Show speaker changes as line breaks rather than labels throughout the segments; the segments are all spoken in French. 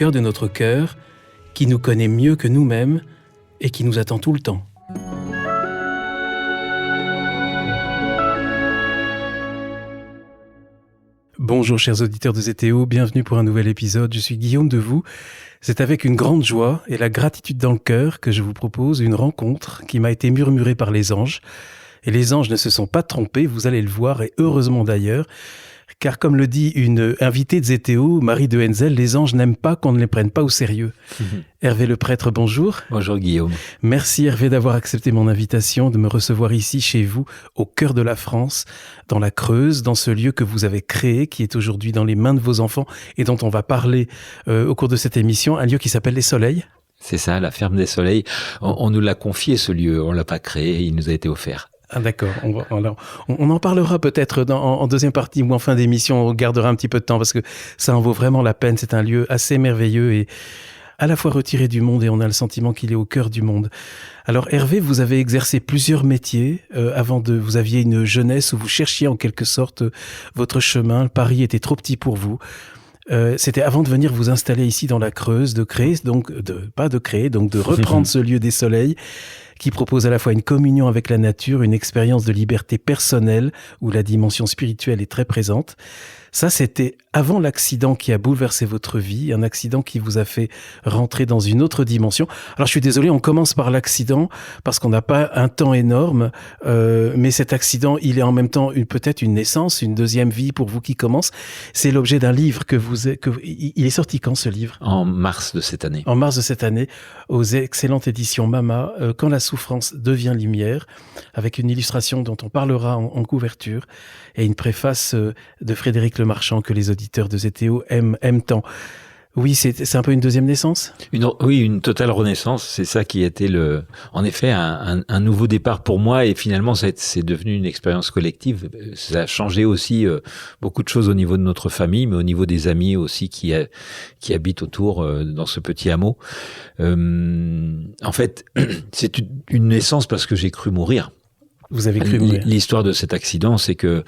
cœur de notre cœur, qui nous connaît mieux que nous-mêmes et qui nous attend tout le temps. Bonjour chers auditeurs de Zétéo, bienvenue pour un nouvel épisode. Je suis Guillaume Devoux. C'est avec une grande joie et la gratitude dans le cœur que je vous propose une rencontre qui m'a été murmurée par les anges. Et les anges ne se sont pas trompés, vous allez le voir, et heureusement d'ailleurs. Car comme le dit une invitée de Zétéo, Marie de Henzel, les anges n'aiment pas qu'on ne les prenne pas au sérieux. Hervé le prêtre, bonjour.
Bonjour Guillaume.
Merci Hervé d'avoir accepté mon invitation, de me recevoir ici chez vous, au cœur de la France, dans la Creuse, dans ce lieu que vous avez créé, qui est aujourd'hui dans les mains de vos enfants et dont on va parler au cours de cette émission, un lieu qui s'appelle Les Soleils.
C'est ça, la ferme des Soleils. On nous l'a confié ce lieu, on l'a pas créé, il nous a été offert.
Ah d'accord, on en parlera peut-être en deuxième partie ou en fin d'émission, on gardera un petit peu de temps parce que ça en vaut vraiment la peine, c'est un lieu assez merveilleux et à la fois retiré du monde et on a le sentiment qu'il est au cœur du monde. Alors Hervé, vous avez exercé plusieurs métiers vous aviez une jeunesse où vous cherchiez en quelque sorte votre chemin, Paris était trop petit pour vous. C'était avant de venir vous installer ici dans la Creuse, de reprendre ce lieu des Soleils qui propose à la fois une communion avec la nature, une expérience de liberté personnelle où la dimension spirituelle est très présente. Ça, c'était avant l'accident qui a bouleversé votre vie, un accident qui vous a fait rentrer dans une autre dimension. Alors, je suis désolé, on commence par l'accident parce qu'on n'a pas un temps énorme, mais cet accident, il est en même temps peut-être une naissance, une deuxième vie pour vous qui commence. C'est l'objet d'un livre il est sorti quand ce livre ?
En mars de cette année.
En mars de cette année, aux excellentes éditions Mama, Quand la souffrance devient lumière, avec une illustration dont on parlera en couverture et une préface de Frédéric Lemarchand que les auditeurs de Zétéo aiment tant. Oui, c'est un peu une deuxième naissance ?
Une totale renaissance. C'est ça qui a été en effet, un nouveau départ pour moi et finalement, c'est devenu une expérience collective. Ça a changé aussi beaucoup de choses au niveau de notre famille, mais au niveau des amis aussi qui habitent autour dans ce petit hameau. En fait, c'est une naissance parce que j'ai cru mourir.
Vous avez cru mourir.
L'histoire de cet accident, c'est que,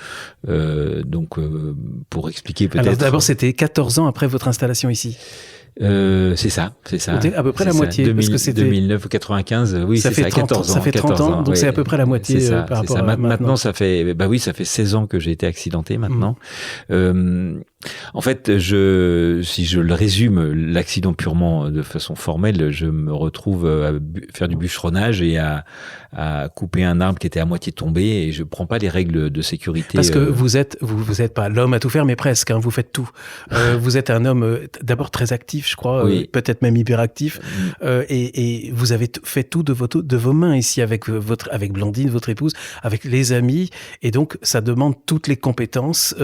pour expliquer peut-être...
Alors d'abord, c'était 14 ans après votre installation ici.
C'est ça.
À peu près la moitié. Parce que c'était
2009, 95, oui, c'est ça, 14 ans.
Ça fait 30 ans, donc oui. C'est à peu près la moitié par rapport à
maintenant. Ça fait 16 ans que j'ai été accidenté maintenant. En fait, si je le résume, l'accident purement de façon formelle, je me retrouve à faire du bûcheronnage et à couper un arbre qui était à moitié tombé et je prends pas les règles de sécurité.
Parce que vous êtes pas l'homme à tout faire, mais presque, vous faites tout. Vous êtes un homme d'abord très actif, je crois, oui. Peut-être même hyperactif, et vous avez fait tout de vos mains ici avec Blandine, votre épouse, avec les amis, et donc ça demande toutes les compétences.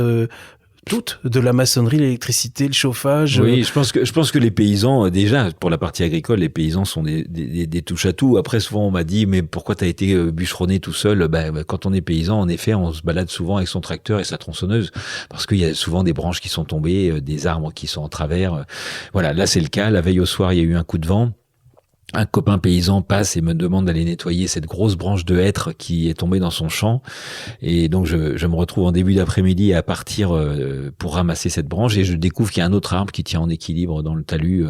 Toutes, de la maçonnerie, l'électricité, le chauffage.
Oui, je pense que les paysans, déjà, pour la partie agricole, les paysans sont des touche-à-tout. Après, souvent, on m'a dit, mais pourquoi t'as été bûcheronné tout seul? Quand on est paysan, en effet, on se balade souvent avec son tracteur et sa tronçonneuse, parce qu'il y a souvent des branches qui sont tombées, des arbres qui sont en travers. Voilà, là, c'est le cas. La veille au soir, il y a eu un coup de vent. Un copain paysan passe et me demande d'aller nettoyer cette grosse branche de hêtre qui est tombée dans son champ. Et donc, je me retrouve en début d'après-midi à partir pour ramasser cette branche et je découvre qu'il y a un autre arbre qui tient en équilibre dans le talus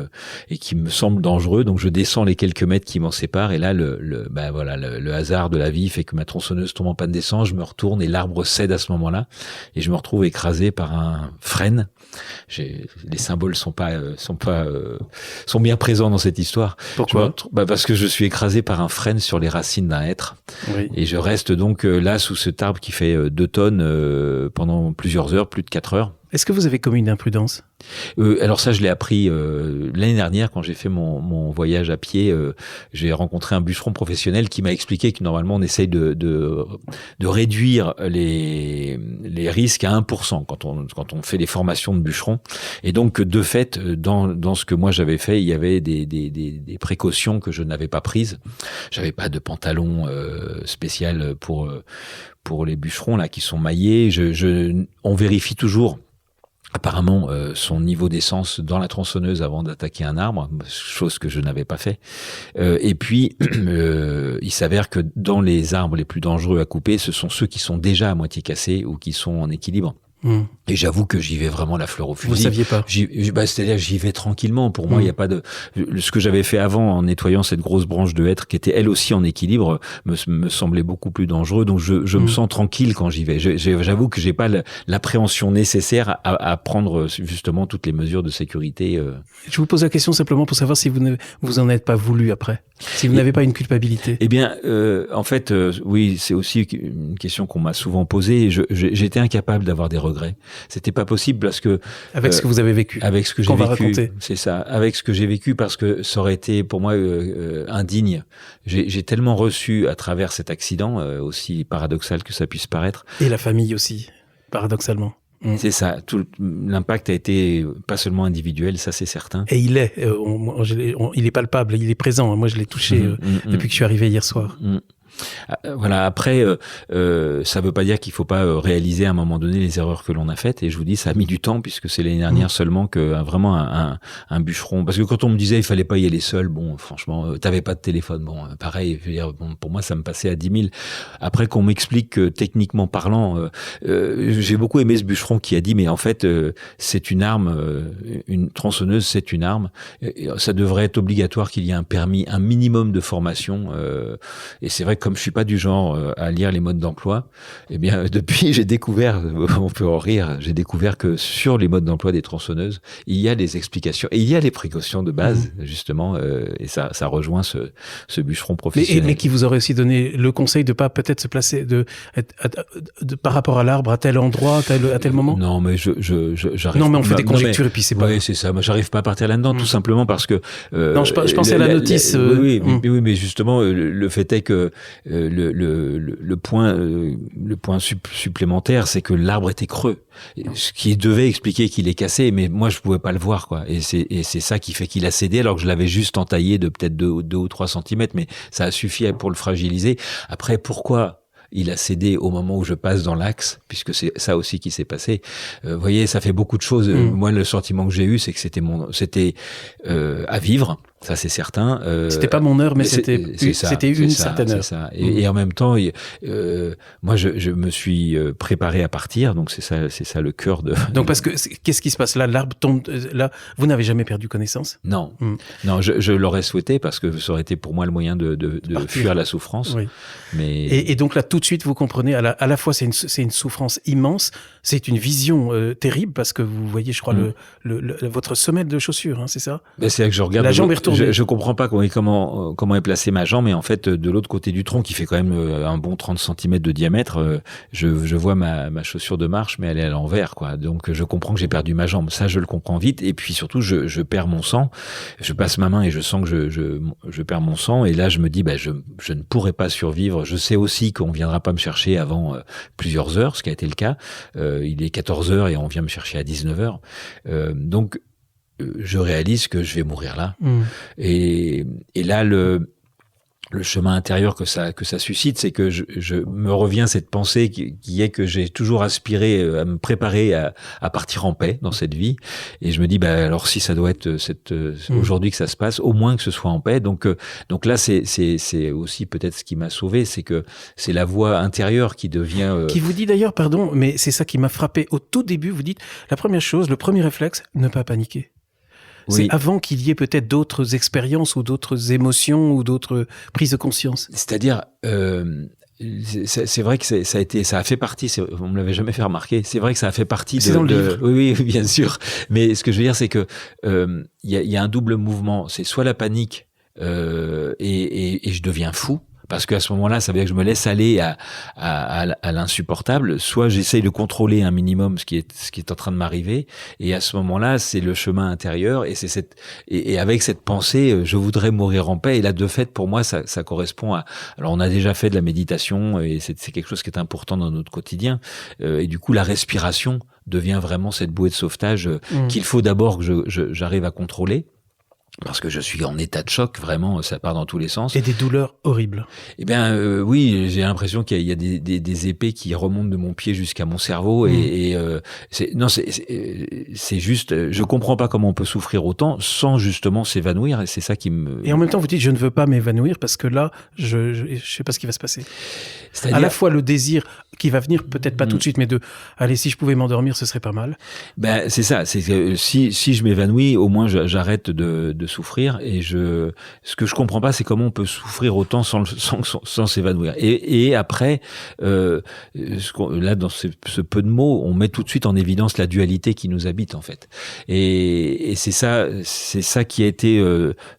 et qui me semble dangereux. Donc, je descends les quelques mètres qui m'en séparent et là, le hasard de la vie fait que ma tronçonneuse tombe en panne d'essence. Je me retourne et l'arbre cède à ce moment-là et je me retrouve écrasé par un frêne. Les symboles sont bien présents dans cette histoire.
Pourquoi ?
Parce que je suis écrasé par un frêne sur les racines d'un hêtre. Oui. Et je reste donc là sous cet arbre qui fait 2 tonnes pendant plusieurs heures, plus de 4 heures.
Est-ce que vous avez commis une imprudence ?
Alors ça, je l'ai appris l'année dernière quand j'ai fait mon voyage à pied. J'ai rencontré un bûcheron professionnel qui m'a expliqué que normalement on essaye de réduire les risques à 1% quand on fait les formations de bûcheron. Et donc de fait, dans ce que moi j'avais fait, il y avait des précautions que je n'avais pas prises. J'avais pas de pantalon spécial pour les bûcherons là qui sont maillés. On vérifie toujours. Apparemment, son niveau d'essence dans la tronçonneuse avant d'attaquer un arbre, chose que je n'avais pas fait. Et puis, il s'avère que dans les arbres les plus dangereux à couper, ce sont ceux qui sont déjà à moitié cassés ou qui sont en équilibre. Et j'avoue que j'y vais vraiment la fleur au fusil.
Vous ne saviez pas?
C'est-à-dire j'y vais tranquillement. Pour moi, il y a pas de... Ce que j'avais fait avant en nettoyant cette grosse branche de hêtre qui était elle aussi en équilibre me semblait beaucoup plus dangereux. Donc je me sens tranquille quand j'y vais. J'avoue que j'ai pas l'appréhension nécessaire à prendre justement toutes les mesures de sécurité.
Je vous pose la question simplement pour savoir si vous en êtes pas voulu après. Si vous n'avez pas une culpabilité.
Eh bien, en fait, oui, c'est aussi une question qu'on m'a souvent posée. J'étais incapable d'avoir des regrets. C'était pas possible parce que
avec ce que vous avez vécu,
avec ce que j'ai vécu, c'est ça, avec ce que j'ai vécu, parce que ça aurait été pour moi indigne. J'ai tellement reçu à travers cet accident, aussi paradoxal que ça puisse paraître.
Et la famille aussi, paradoxalement.
C'est ça. Tout l'impact a été pas seulement individuel, ça c'est certain.
Et il est palpable, il est présent. Moi, je l'ai touché depuis que je suis arrivé hier soir.
Voilà. Après, ça veut pas dire qu'il faut pas réaliser à un moment donné les erreurs que l'on a faites. Et je vous dis, ça a mis du temps puisque c'est l'année dernière seulement que vraiment un bûcheron. Parce que quand on me disait il fallait pas y aller seul, bon, franchement, t'avais pas de téléphone. Bon, pareil. Je veux dire, bon, pour moi, ça me passait à 10 000. Après qu'on m'explique que techniquement parlant, j'ai beaucoup aimé ce bûcheron qui a dit, mais en fait, c'est une arme, une tronçonneuse, c'est une arme. Et ça devrait être obligatoire qu'il y ait un permis, un minimum de formation. Et c'est vrai que comme je suis pas du genre à lire les modes d'emploi, eh bien depuis j'ai découvert, on peut en rire, j'ai découvert que sur les modes d'emploi des tronçonneuses, il y a des explications et il y a les précautions de base justement, et ça rejoint ce bûcheron professionnel.
Mais qui vous aurait aussi donné le conseil de pas peut-être se placer par rapport à l'arbre à tel endroit, à tel moment.
Non, mais j'arrive.
Non, mais on fait des conjectures et puis c'est pas.
Oui, c'est ça. Moi, j'arrive pas à partir là-dedans, tout simplement parce que.
Non, je pensais à la notice.
Oui, mais justement, le fait est que le point supplémentaire, c'est que l'arbre était creux, ce qui devait expliquer qu'il est cassé, mais moi je pouvais pas le voir, quoi. Et c'est ça qui fait qu'il a cédé, alors que je l'avais juste entaillé de peut-être 2 ou 3 centimètres, mais ça a suffi pour le fragiliser. Après, pourquoi il a cédé au moment où je passe dans l'axe, puisque c'est ça aussi qui s'est passé. Vous voyez, ça fait beaucoup de choses. Moi, le sentiment que j'ai eu, c'est que c'était à vivre. Ça, c'est certain.
C'était pas mon heure, mais c'était une certaine heure.
C'est ça. Et en même temps, moi, je me suis préparé à partir. Donc, c'est ça le cœur de.
Donc, parce que qu'est-ce qui se passe là? L'arbre tombe. Là, vous n'avez jamais perdu connaissance?
Non, non. Je l'aurais souhaité parce que ça aurait été pour moi le moyen de fuir la souffrance.
Oui.
Mais
et donc là, tout de suite, vous comprenez. À la fois, c'est une souffrance immense. C'est une vision terrible parce que vous voyez, je crois, votre semelle de chaussure, hein, c'est ça?
Ben, c'est là que je regarde.
La jambe est retournée.
Je comprends pas comment est placée ma jambe, et en fait, de l'autre côté du tronc, qui fait quand même un bon 30 cm de diamètre, je vois ma chaussure de marche, mais elle est à l'envers, quoi. Donc, je comprends que j'ai perdu ma jambe. Ça, je le comprends vite. Et puis, surtout, je perds mon sang. Je passe ma main et je sens que je perds mon sang. Et là, je me dis, je ne pourrai pas survivre. Je sais aussi qu'on viendra pas me chercher avant plusieurs heures, ce qui a été le cas. Il est 14 heures et on vient me chercher à 19 heures. Donc, je réalise que je vais mourir là. Et là, le chemin intérieur que ça suscite, c'est que je me reviens cette pensée qui est que j'ai toujours aspiré à me préparer à partir en paix dans cette vie. Et je me dis, alors si ça doit être aujourd'hui que ça se passe, au moins que ce soit en paix. Donc là, c'est aussi peut-être ce qui m'a sauvé, c'est que c'est la voix intérieure qui devient...
Qui vous dit d'ailleurs, pardon, mais c'est ça qui m'a frappé au tout début, vous dites, la première chose, le premier réflexe, ne pas paniquer.
Oui.
C'est avant qu'il y ait peut-être d'autres expériences ou d'autres émotions ou d'autres prises de conscience.
C'est-à-dire, c'est vrai que ça a fait partie. On me l'avait jamais fait remarquer. C'est vrai que ça a fait partie.
C'est dans le livre.
Oui, bien sûr. Mais ce que je veux dire, c'est que il y a un double mouvement. C'est soit la panique et je deviens fou. Parce qu'à ce moment-là, ça veut dire que je me laisse aller à l'insupportable. Soit j'essaye de contrôler un minimum ce qui est en train de m'arriver. Et à ce moment-là, c'est le chemin intérieur. Et c'est et avec cette pensée, je voudrais mourir en paix. Et là, de fait, pour moi, ça correspond à. Alors, on a déjà fait de la méditation et c'est quelque chose qui est important dans notre quotidien. Et du coup, la respiration devient vraiment cette bouée de sauvetage qu'il faut d'abord que j'arrive à contrôler. parce que je suis en état de choc, vraiment, ça part dans tous les sens.
Et des douleurs horribles.
Eh bien, oui, j'ai l'impression qu'il y a des épées qui remontent de mon pied jusqu'à mon cerveau. Et c'est juste, je comprends pas comment on peut souffrir autant sans justement s'évanouir. Et c'est ça qui me...
Et en même temps, vous dites, je ne veux pas m'évanouir parce que là, je sais pas ce qui va se passer. C'est-à-dire... À la fois le désir qui va venir, peut-être pas tout de suite, mais allez, si je pouvais m'endormir, ce serait pas mal.
Ben, c'est ça. C'est que si je m'évanouis, au moins j'arrête de souffrir. Et ce que je comprends pas, c'est comment on peut souffrir autant sans s'évanouir. Et après, là, dans ce peu de mots, on met tout de suite en évidence la dualité qui nous habite, en fait. Et c'est ça qui a été,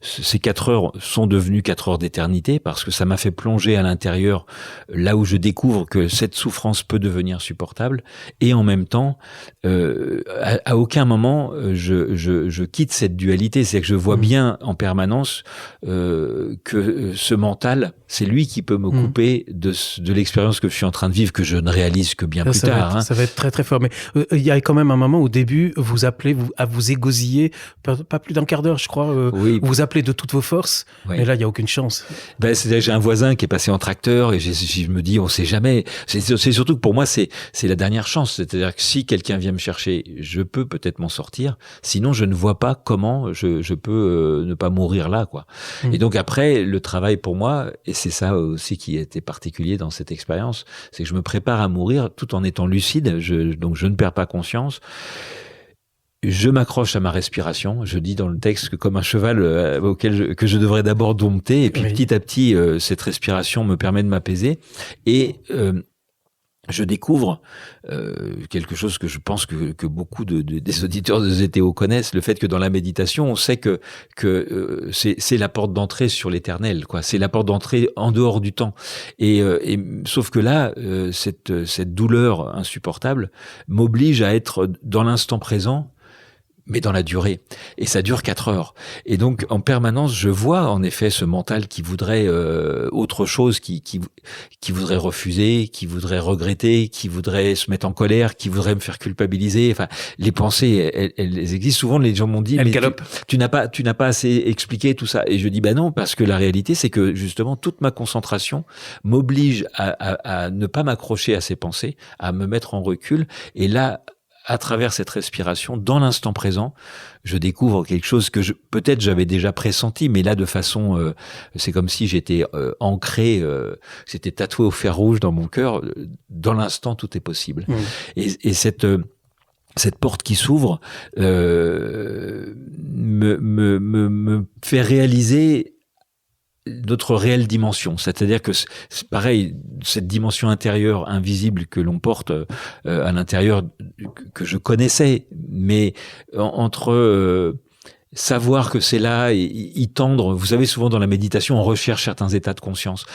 ces 4 heures sont devenues 4 heures d'éternité, parce que ça m'a fait plonger à l'intérieur, là où je découvre que cette souffrance peut devenir supportable. Et en même temps, à aucun moment, je quitte cette dualité. C'est que je vois bien en permanence que ce mental, c'est lui qui peut me couper de l'expérience que je suis en train de vivre, que je ne réalise que bien plus tard.
Ça va être très très fort. Mais il y a quand même un moment au début, vous appelez à vous égosiller, pas plus d'un quart d'heure, je crois.
Oui.
Vous appelez de toutes vos forces, mais là il y a aucune chance.
Ben, j'ai un voisin qui est passé en tracteur et je me dis, on sait jamais. C'est surtout que pour moi c'est la dernière chance. C'est-à-dire que si quelqu'un vient me chercher, je peux peut-être m'en sortir. Sinon, je ne vois pas comment je peux ne pas mourir là, quoi. Et donc après, le travail pour moi, et c'est ça aussi qui était particulier dans cette expérience, c'est que je me prépare à mourir tout en étant lucide. Donc je ne perds pas conscience. Je m'accroche à ma respiration. Je dis dans le texte que comme un cheval que je devrais d'abord dompter, et puis petit à petit, cette respiration me permet de m'apaiser. Et je découvre quelque chose que je pense que beaucoup des auditeurs de ZTO connaissent, le fait que dans la méditation, on sait que c'est la porte d'entrée sur l'éternel, quoi. C'est la porte d'entrée en dehors du temps. Et sauf que là, cette douleur insupportable m'oblige à être dans l'instant présent, mais dans la durée. Et ça dure 4 heures. Et donc, en permanence, je vois, en effet, ce mental qui voudrait autre chose, qui voudrait refuser, qui voudrait regretter, qui voudrait se mettre en colère, qui voudrait me faire culpabiliser. Enfin, les pensées, elles existent. Souvent, les gens m'ont dit, mais tu n'as pas assez expliqué tout ça. Et je dis, non, parce que la réalité, c'est que, justement, toute ma concentration m'oblige à ne pas m'accrocher à ces pensées, à me mettre en recul. Et là, à travers cette respiration, dans l'instant présent, je découvre quelque chose que peut-être j'avais déjà pressenti, mais là de façon, c'est comme si j'étais ancré, c'était tatoué au fer rouge dans mon cœur. Dans l'instant, tout est possible. Et cette porte qui s'ouvre me fait réaliser notre réelle dimension, c'est-à-dire que c'est pareil, cette dimension intérieure invisible que l'on porte à l'intérieur, que je connaissais, mais entre savoir que c'est là et y tendre. Vous savez, souvent dans la méditation, on recherche certains états de conscience,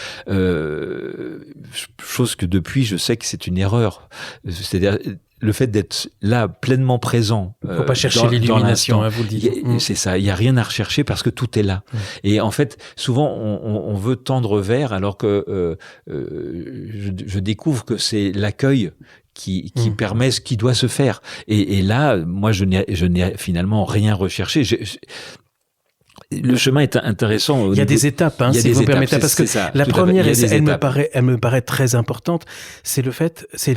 chose que depuis je sais que c'est une erreur. C'est-à-dire le fait d'être là pleinement présent.
Faut pas chercher l'illumination, vous le dites.
C'est ça. Il y a rien à rechercher parce que tout est là. Et en fait, souvent on veut tendre vers, alors que je découvre que c'est l'accueil qui permet ce qui doit se faire. Et là, moi, je n'ai finalement rien recherché. Le chemin est intéressant.
Il y a des étapes, si vous me permettez, parce que ça, la première, elle me paraît très importante. C'est le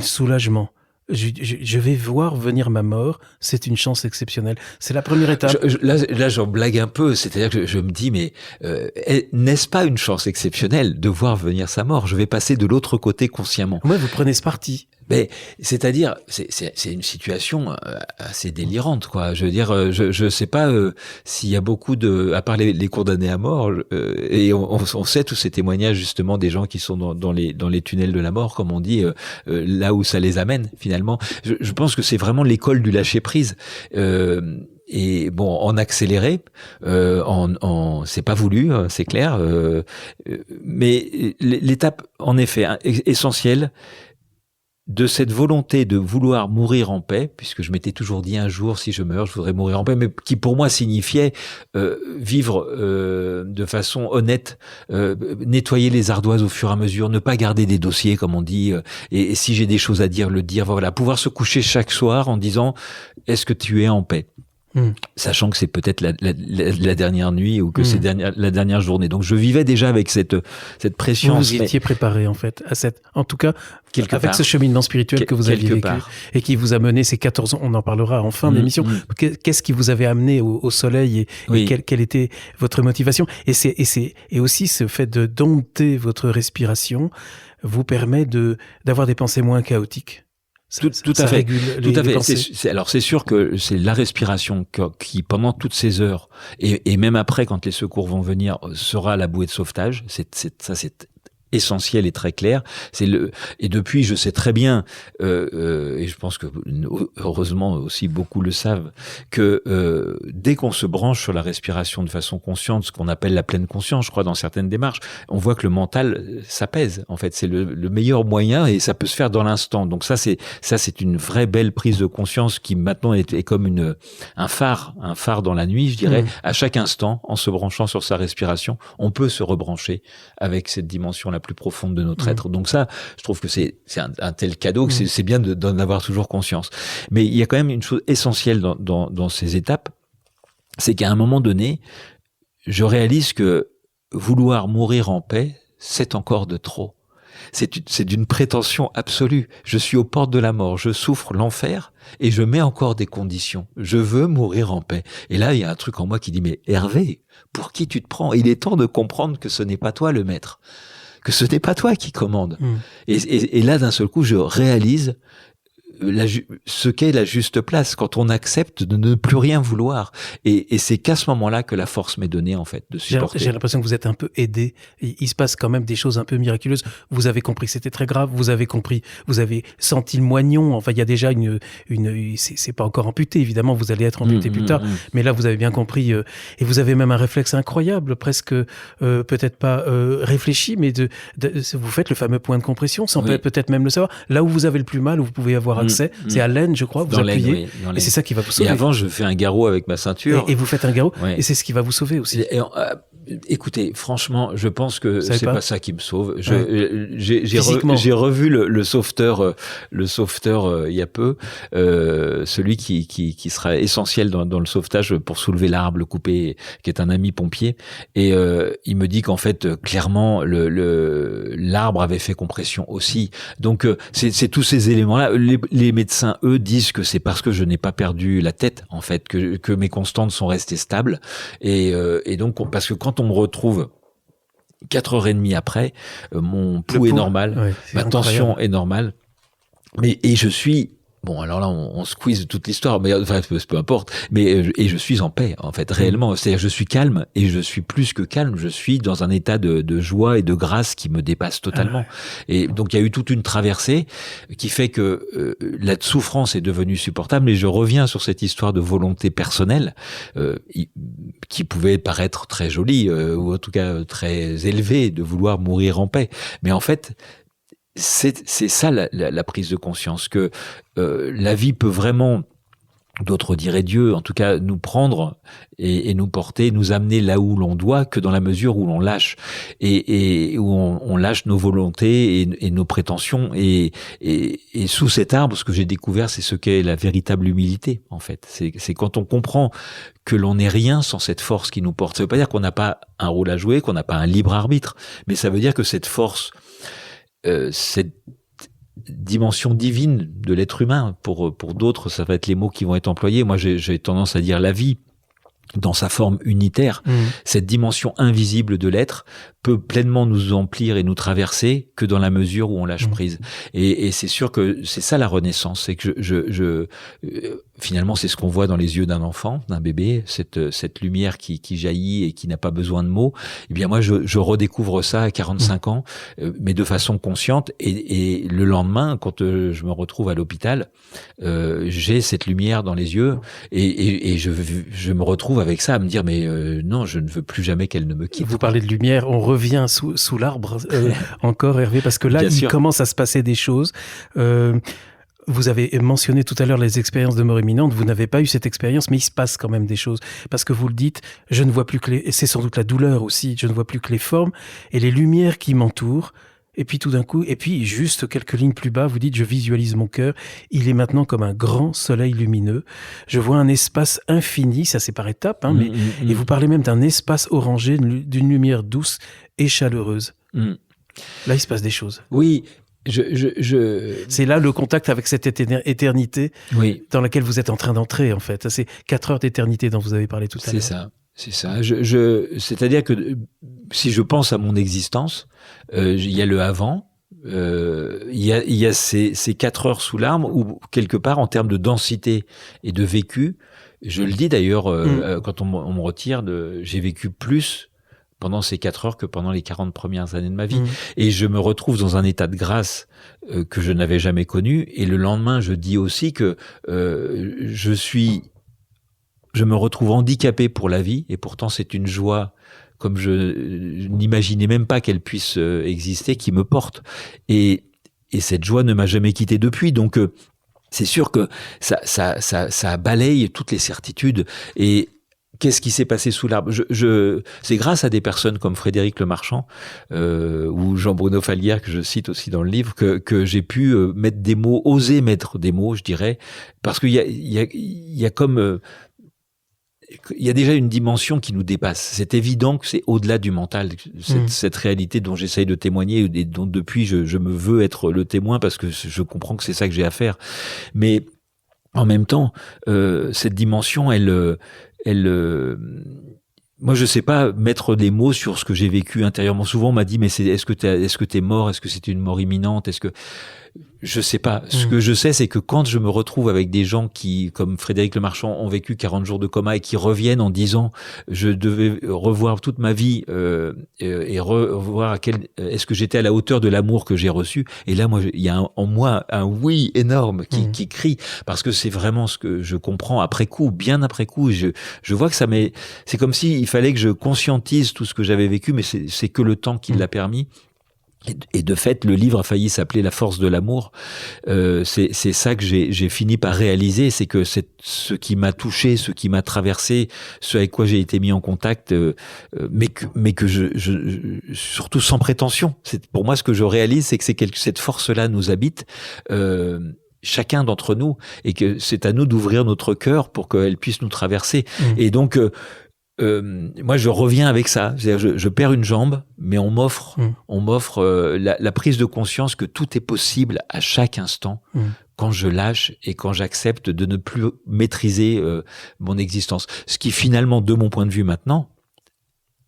soulagement. Je vais voir venir ma mort, c'est une chance exceptionnelle. C'est la première étape.
Là, j'en blague un peu, c'est-à-dire que je me dis, mais n'est-ce pas une chance exceptionnelle de voir venir sa mort? Je vais passer de l'autre côté consciemment.
Ouais, vous prenez ce parti.
Mais c'est-à-dire, c'est une situation assez délirante, quoi. Je veux dire, je sais pas s'il y a beaucoup à part les condamnés à mort, et on sait tous ces témoignages justement des gens qui sont dans les tunnels de la mort, comme on dit, là où ça les amène finalement. Je pense que c'est vraiment l'école du lâcher prise. Et bon, en accéléré, c'est pas voulu, c'est clair, mais l'étape en effet essentielle de cette volonté de vouloir mourir en paix, puisque je m'étais toujours dit un jour, si je meurs, je voudrais mourir en paix, mais qui pour moi signifiait vivre de façon honnête, nettoyer les ardoises au fur et à mesure, ne pas garder des dossiers, comme on dit, et si j'ai des choses à dire, le dire, voilà, pouvoir se coucher chaque soir en disant, est-ce que tu es en paix ? sachant que c'est peut-être la dernière nuit ou que c'est la dernière journée. Donc je vivais déjà avec cette pression.
Vous étiez préparé en fait en tout cas avec ce cheminement spirituel que vous aviez vécu et qui vous a mené ces 14 ans. On en parlera en fin d'émission. Qu'est-ce qui vous avait amené au soleil et quelle était votre motivation? Et aussi ce fait de dompter votre respiration vous permet d'avoir des pensées moins chaotiques.
Tout à fait. Alors c'est sûr que c'est la respiration qui pendant toutes ces heures et même après quand les secours vont venir sera la bouée de sauvetage. Ça c'est essentiel et très clair. Et depuis je sais très bien et je pense que heureusement aussi beaucoup le savent que dès qu'on se branche sur la respiration de façon consciente, ce qu'on appelle la pleine conscience, je crois dans certaines démarches, on voit que le mental s'apaise. En fait, c'est le meilleur moyen et ça peut se faire dans l'instant. Donc ça c'est une vraie belle prise de conscience qui maintenant est comme un phare dans la nuit, je dirais. À chaque instant, en se branchant sur sa respiration, on peut se rebrancher avec cette dimension la plus profonde de notre être. Donc ça, je trouve que c'est un tel cadeau que c'est bien d'en avoir toujours conscience. Mais il y a quand même une chose essentielle dans ces étapes, c'est qu'à un moment donné, je réalise que vouloir mourir en paix, c'est encore de trop. C'est d'une prétention absolue. Je suis aux portes de la mort, je souffre l'enfer et je mets encore des conditions. Je veux mourir en paix. Et là, il y a un truc en moi qui dit, mais Hervé, pour qui tu te prends? Il est temps de comprendre que ce n'est pas toi le maître, que ce n'est pas toi qui commande. Et là, d'un seul coup, je réalise ce qu'est la juste place quand on accepte de ne plus rien vouloir. Et c'est qu'à ce moment-là que la force m'est donnée, en fait, de supporter.
J'ai l'impression que vous êtes un peu aidé. Il se passe quand même des choses un peu miraculeuses. Vous avez compris que c'était très grave. Vous avez senti le moignon. Enfin, il y a déjà c'est pas encore amputé, évidemment. Vous allez être amputé plus tard. Mais là, vous avez bien compris. Et vous avez même un réflexe incroyable, presque, peut-être pas réfléchi, mais vous faites le fameux point de compression, sans peut-être même le savoir. Là où vous avez le plus mal, où vous pouvez avoir accès, c'est à l'aine, je crois, vous appuyez, et c'est ça qui va vous sauver.
Et avant, je fais un garrot avec ma ceinture.
Et vous faites un garrot, et c'est ce qui va vous sauver aussi.
Écoutez, franchement, je pense que c'est pas ça qui me sauve. J'ai revu le sauveteur il y a peu, celui qui sera essentiel dans le sauvetage pour soulever l'arbre, le couper, qui est un ami pompier, et il me dit qu'en fait, clairement, l'arbre avait fait compression aussi. Donc c'est tous ces éléments-là. Les médecins, eux, disent que c'est parce que je n'ai pas perdu la tête, en fait, que mes constantes sont restées stables, et donc parce que quand on me retrouve 4h30 après, mon pouls est normal, ma tension est normale, et je suis... Bon, alors là, on squeeze toute l'histoire, mais enfin, peu importe. Mais et je suis en paix, en fait, réellement. C'est-à-dire, je suis calme et je suis plus que calme. Je suis dans un état de joie et de grâce qui me dépasse totalement. Et donc, il y a eu toute une traversée qui fait que la souffrance est devenue supportable. Et je reviens sur cette histoire de volonté personnelle qui pouvait paraître très jolie ou en tout cas très élevée, de vouloir mourir en paix. Mais en fait, c'est ça la prise de conscience, que la vie peut vraiment, d'autres diraient Dieu, en tout cas nous prendre et nous porter, nous amener là où l'on doit, que dans la mesure où l'on lâche et où on lâche nos volontés et nos prétentions, et sous cet arbre, ce que j'ai découvert, c'est ce qu'est la véritable humilité, en fait. C'est quand on comprend que l'on n'est rien sans cette force qui nous porte. Ça veut pas dire qu'on n'a pas un rôle à jouer, qu'on n'a pas un libre arbitre, mais ça veut dire que cette force, cette dimension divine de l'être humain, pour d'autres, ça va être les mots qui vont être employés. Moi, j'ai tendance à dire la vie dans sa forme unitaire. Cette dimension invisible de l'être peut pleinement nous emplir et nous traverser que dans la mesure où on lâche prise. Et c'est sûr que c'est ça la renaissance, c'est que finalement c'est ce qu'on voit dans les yeux d'un enfant, d'un bébé, cette lumière qui jaillit et qui n'a pas besoin de mots. Eh bien moi je redécouvre ça à 45 ans, mais de façon consciente, et le lendemain quand je me retrouve à l'hôpital, j'ai cette lumière dans les yeux et je me retrouve avec ça à me dire mais non, je ne veux plus jamais qu'elle ne me quitte.
Vous parlez de lumière, on revient sous l'arbre encore, Hervé, parce que là il commence à se passer des choses. Vous avez mentionné tout à l'heure les expériences de mort imminente. Vous n'avez pas eu cette expérience, mais il se passe quand même des choses. Parce que vous le dites, je ne vois plus que et c'est sans doute la douleur aussi, je ne vois plus que les formes et les lumières qui m'entourent. Et puis tout d'un coup, et puis juste quelques lignes plus bas, vous dites « Je visualise mon cœur, il est maintenant comme un grand soleil lumineux. Je vois un espace infini », ça c'est par étapes, hein, mais et vous parlez même d'un espace orangé, d'une lumière douce et chaleureuse. Là, il se passe des choses.
Oui,
C'est là le contact avec cette éternité dans laquelle vous êtes en train d'entrer, en fait. C'est 4 heures d'éternité dont vous avez parlé tout à l'heure.
C'est ça. C'est-à-dire que si je pense à mon existence, il y a le avant, il y a ces 4 heures sous l'arbre où, quelque part, en termes de densité et de vécu, je le dis d'ailleurs, quand on me retire, j'ai vécu plus pendant ces 4 heures que pendant les 40 premières années de ma vie. Et je me retrouve dans un état de grâce que je n'avais jamais connu. Et le lendemain, je dis aussi que je me retrouve handicapé pour la vie. Et pourtant, c'est une joie comme je n'imaginais même pas qu'elle puisse exister, qui me porte. Et cette joie ne m'a jamais quitté depuis. Donc, c'est sûr que ça balaye toutes les certitudes. Et qu'est-ce qui s'est passé sous l'arbre ? C'est grâce à des personnes comme Frédéric Lemarchand ou Jean-Bruno Falguière, que je cite aussi dans le livre, que j'ai pu mettre des mots, oser mettre des mots, je dirais, parce qu'il y a comme... il y a déjà une dimension qui nous dépasse. C'est évident que c'est au-delà du mental, cette réalité dont j'essaye de témoigner et dont depuis je me veux être le témoin parce que je comprends que c'est ça que j'ai à faire. Mais en même temps, cette dimension, moi, je sais pas mettre des mots sur ce que j'ai vécu intérieurement. Souvent, on m'a dit, mais est-ce que t'es mort? Est-ce que c'était une mort imminente? Je sais pas. Ce que je sais, c'est que quand je me retrouve avec des gens qui, comme Frédéric Lemarchand, ont vécu 40 jours de coma et qui reviennent en disant je devais revoir toute ma vie et revoir est-ce que j'étais à la hauteur de l'amour que j'ai reçu. Et là, moi, il y a en moi un oui énorme qui crie parce que c'est vraiment ce que je comprends après coup, bien après coup. Je vois que c'est comme si il fallait que je conscientise tout ce que j'avais vécu, mais c'est que le temps qui l'a permis. Et de fait, le livre a failli s'appeler La force de l'amour. C'est ça que j'ai fini par réaliser, c'est que ce qui m'a touché, ce qui m'a traversé, ce avec quoi j'ai été mis en contact, mais que je surtout sans prétention. Pour moi, ce que je réalise, c'est que cette force-là nous habite. Chacun d'entre nous, et que c'est à nous d'ouvrir notre cœur pour qu'elle puisse nous traverser. Et donc moi, je reviens avec ça. C'est-à-dire, je perds une jambe, mais on m'offre la prise de conscience que tout est possible à chaque instant quand je lâche et quand j'accepte de ne plus maîtriser mon existence. Ce qui finalement, de mon point de vue maintenant,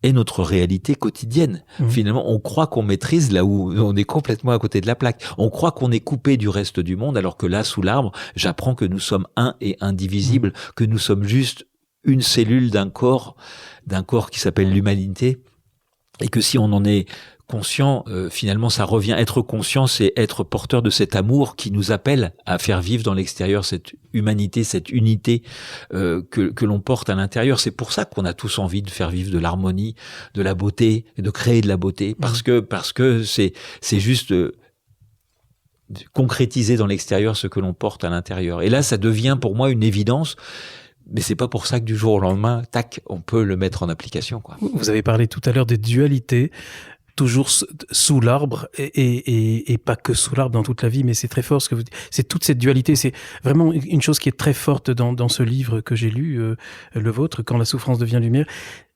est notre réalité quotidienne. Finalement, on croit qu'on maîtrise là où on est complètement à côté de la plaque. On croit qu'on est coupé du reste du monde, alors que là, sous l'arbre, j'apprends que nous sommes un et indivisibles, que nous sommes juste une cellule d'un corps qui s'appelle l'humanité, et que si on en est conscient, finalement ça revient. Être conscient, c'est être porteur de cet amour qui nous appelle à faire vivre dans l'extérieur cette humanité, cette unité que l'on porte à l'intérieur. C'est pour ça qu'on a tous envie de faire vivre de l'harmonie, de la beauté, et de créer de la beauté, parce que c'est juste concrétiser dans l'extérieur ce que l'on porte à l'intérieur. Et là, ça devient pour moi une évidence. Mais c'est pas pour ça que du jour au lendemain, tac, on peut le mettre en application, quoi.
Vous avez parlé tout à l'heure des dualités, toujours sous l'arbre, et pas que sous l'arbre dans toute la vie, mais c'est très fort ce que vous dites. C'est toute cette dualité, c'est vraiment une chose qui est très forte dans ce livre que j'ai lu, le vôtre, Quand la souffrance devient lumière.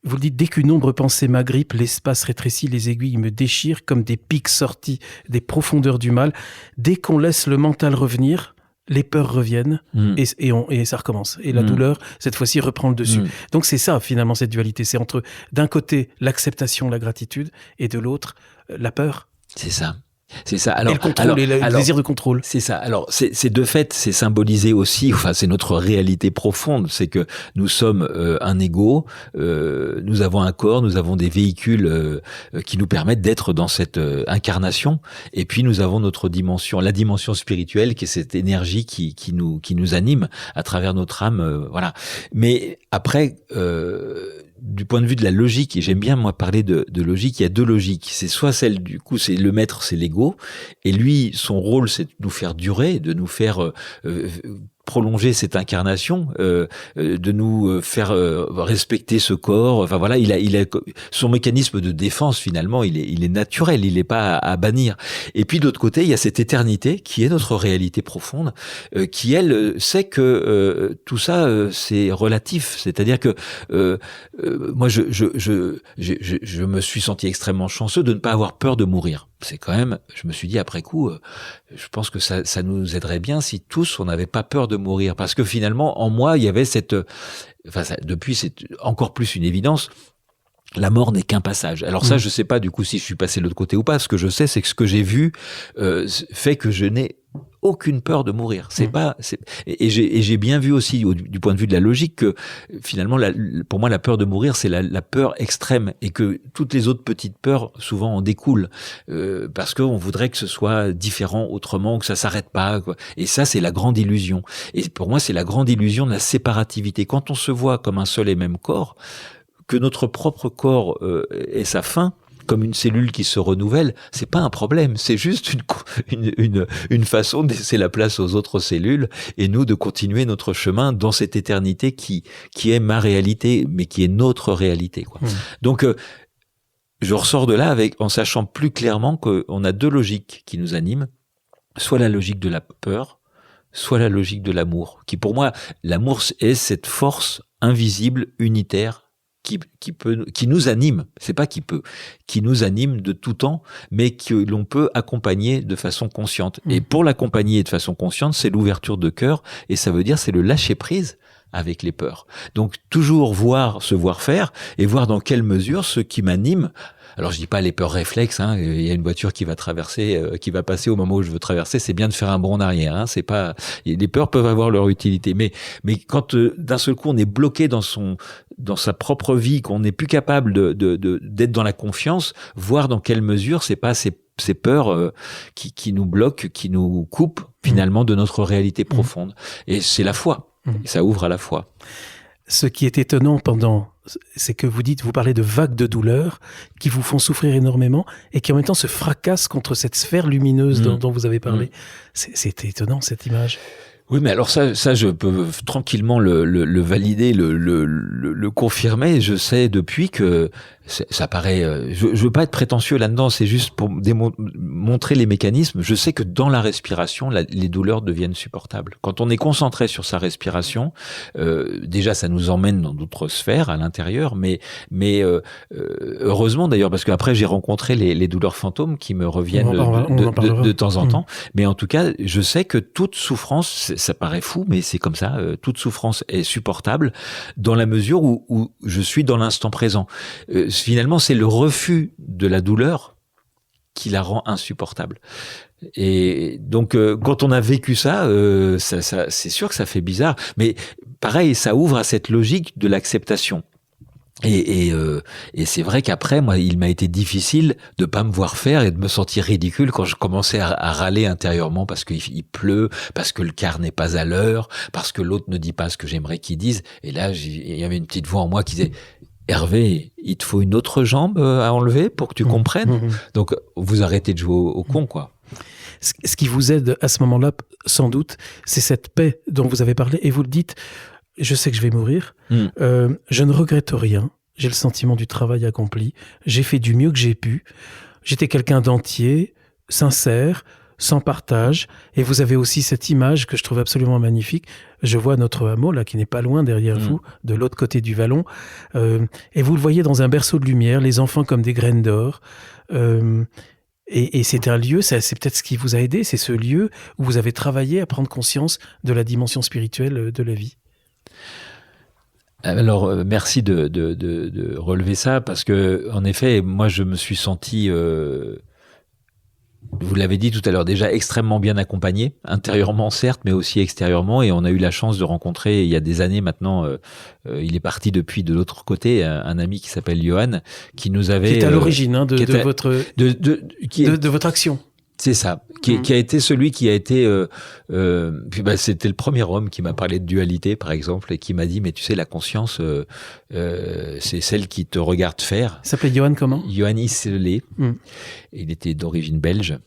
Vous le dites, dès qu'une ombre pensée m'agrippe, l'espace rétrécit, les aiguilles me déchirent comme des pics sortis des profondeurs du mal. Dès qu'on laisse le mental revenir, les peurs reviennent et ça recommence. Et la douleur, cette fois-ci, reprend le dessus. Donc c'est ça, finalement, cette dualité. C'est entre, d'un côté, l'acceptation, la gratitude, et de l'autre, la peur.
C'est ça. C'est ça. Alors,
et le contrôle, le désir de contrôle.
C'est ça. Alors, c'est de fait, c'est symbolisé aussi, enfin, c'est notre réalité profonde, c'est que nous sommes un ego, nous avons un corps, nous avons des véhicules qui nous permettent d'être dans cette incarnation, et puis nous avons notre dimension, la dimension spirituelle, qui est cette énergie qui nous anime à travers notre âme, voilà. Mais après, du point de vue de la logique, et j'aime bien moi parler de logique, il y a deux logiques. C'est soit celle du coup, c'est le maître, c'est l'ego, et lui, son rôle, c'est de nous faire durer, de nous faire prolonger cette incarnation, de nous faire respecter ce corps. Enfin voilà, il a son mécanisme de défense finalement, il est naturel, il n'est pas à bannir. Et puis d'autre côté, il y a cette éternité qui est notre réalité profonde, qui elle sait que tout ça c'est relatif. C'est-à-dire que moi je me suis senti extrêmement chanceux de ne pas avoir peur de mourir. C'est quand même, je me suis dit après coup, je pense que ça nous aiderait bien si tous on n'avait pas peur de mourir, parce que finalement en moi il y avait depuis c'est encore plus une évidence. La mort n'est qu'un passage. Alors ça, je sais pas du coup si je suis passé de l'autre côté ou pas. Ce que je sais, c'est que ce que j'ai vu fait que je n'ai aucune peur de mourir. Et j'ai bien vu aussi du point de vue de la logique que finalement, pour moi, la peur de mourir, c'est la peur extrême, et que toutes les autres petites peurs souvent en découlent parce qu'on voudrait que ce soit différent, autrement, que ça s'arrête pas, quoi. Et ça, c'est la grande illusion. Et pour moi, c'est la grande illusion de la séparativité. Quand on se voit comme un seul et même corps, que notre propre corps ait sa fin, comme une cellule qui se renouvelle, c'est pas un problème, c'est juste une façon de laisser la place aux autres cellules et nous de continuer notre chemin dans cette éternité qui est ma réalité, mais qui est notre réalité, quoi. Donc je ressors de là en sachant plus clairement qu'on a deux logiques qui nous animent, soit la logique de la peur, soit la logique de l'amour, qui pour moi, l'amour est cette force invisible, unitaire, qui nous anime, c'est pas qui nous anime de tout temps, mais que l'on peut accompagner de façon consciente. Et pour l'accompagner de façon consciente, c'est l'ouverture de cœur, et ça veut dire c'est le lâcher prise avec les peurs. Donc toujours se voir faire, et voir dans quelle mesure ce qui m'anime. Alors je dis pas les peurs réflexes, hein. Il y a une voiture qui va qui va passer au moment où je veux traverser, c'est bien de faire un bond en arrière, hein. C'est pas, les peurs peuvent avoir leur utilité, mais quand d'un seul coup on est bloqué dans sa propre vie, qu'on n'est plus capable d'être dans la confiance, voir dans quelle mesure c'est pas ces peurs qui nous bloquent, qui nous coupent finalement de notre réalité profonde. Et c'est la foi. Et ça ouvre à la foi.
Ce qui est étonnant c'est que vous parlez de vagues de douleur qui vous font souffrir énormément et qui en même temps se fracassent contre cette sphère lumineuse dont vous avez parlé. C'est étonnant, cette image.
Oui, mais alors ça, je peux tranquillement le valider, le confirmer. Je sais depuis que ça paraît. Je veux pas être prétentieux là-dedans. C'est juste pour montrer les mécanismes. Je sais que dans la respiration, les douleurs deviennent supportables. Quand on est concentré sur sa respiration, déjà ça nous emmène dans d'autres sphères à l'intérieur. Mais heureusement d'ailleurs, parce qu'après j'ai rencontré les douleurs fantômes qui me reviennent de temps en temps. Mais en tout cas, je sais que toute souffrance, ça paraît fou, mais c'est comme ça. Toute souffrance est supportable dans la mesure où je suis dans l'instant présent. Finalement, c'est le refus de la douleur qui la rend insupportable. Et donc, quand on a vécu ça, c'est sûr que ça fait bizarre. Mais pareil, ça ouvre à cette logique de l'acceptation. Et c'est vrai qu'après, moi, il m'a été difficile de pas me voir faire et de me sentir ridicule quand je commençais à râler intérieurement parce qu'il pleut, parce que le car n'est pas à l'heure, parce que l'autre ne dit pas ce que j'aimerais qu'il dise. Et là, il y avait une petite voix en moi qui disait: Hervé, il te faut une autre jambe à enlever pour que tu comprennes. Donc, vous arrêtez de jouer au con, quoi.
Ce qui vous aide à ce moment-là, sans doute, c'est cette paix dont vous avez parlé. Et vous le dites, je sais que je vais mourir. Je ne regrette rien. J'ai le sentiment du travail accompli. J'ai fait du mieux que j'ai pu. J'étais quelqu'un d'entier, sincère, sans partage. Et vous avez aussi cette image que je trouve absolument magnifique. Je vois notre hameau, là, qui n'est pas loin derrière vous, de l'autre côté du vallon. Et vous le voyez dans un berceau de lumière, les enfants comme des graines d'or. Et c'est un lieu, c'est peut-être ce qui vous a aidé, c'est ce lieu où vous avez travaillé à prendre conscience de la dimension spirituelle de la vie.
Alors, merci de relever ça, parce que, en effet, moi, je me suis senti, vous l'avez dit tout à l'heure, déjà extrêmement bien accompagné, intérieurement certes, mais aussi extérieurement, et on a eu la chance de rencontrer, il y a des années maintenant, il est parti depuis de l'autre côté, un ami qui s'appelle Johan, qui nous avait...
Qui est à l'origine de votre action.
C'est ça, qui a été celui qui a été... c'était le premier homme qui m'a parlé de dualité, par exemple, et qui m'a dit, mais tu sais, la conscience, c'est celle qui te regarde faire.
Il s'appelait Johan comment ?
Johan Isselé. Il était d'origine belge.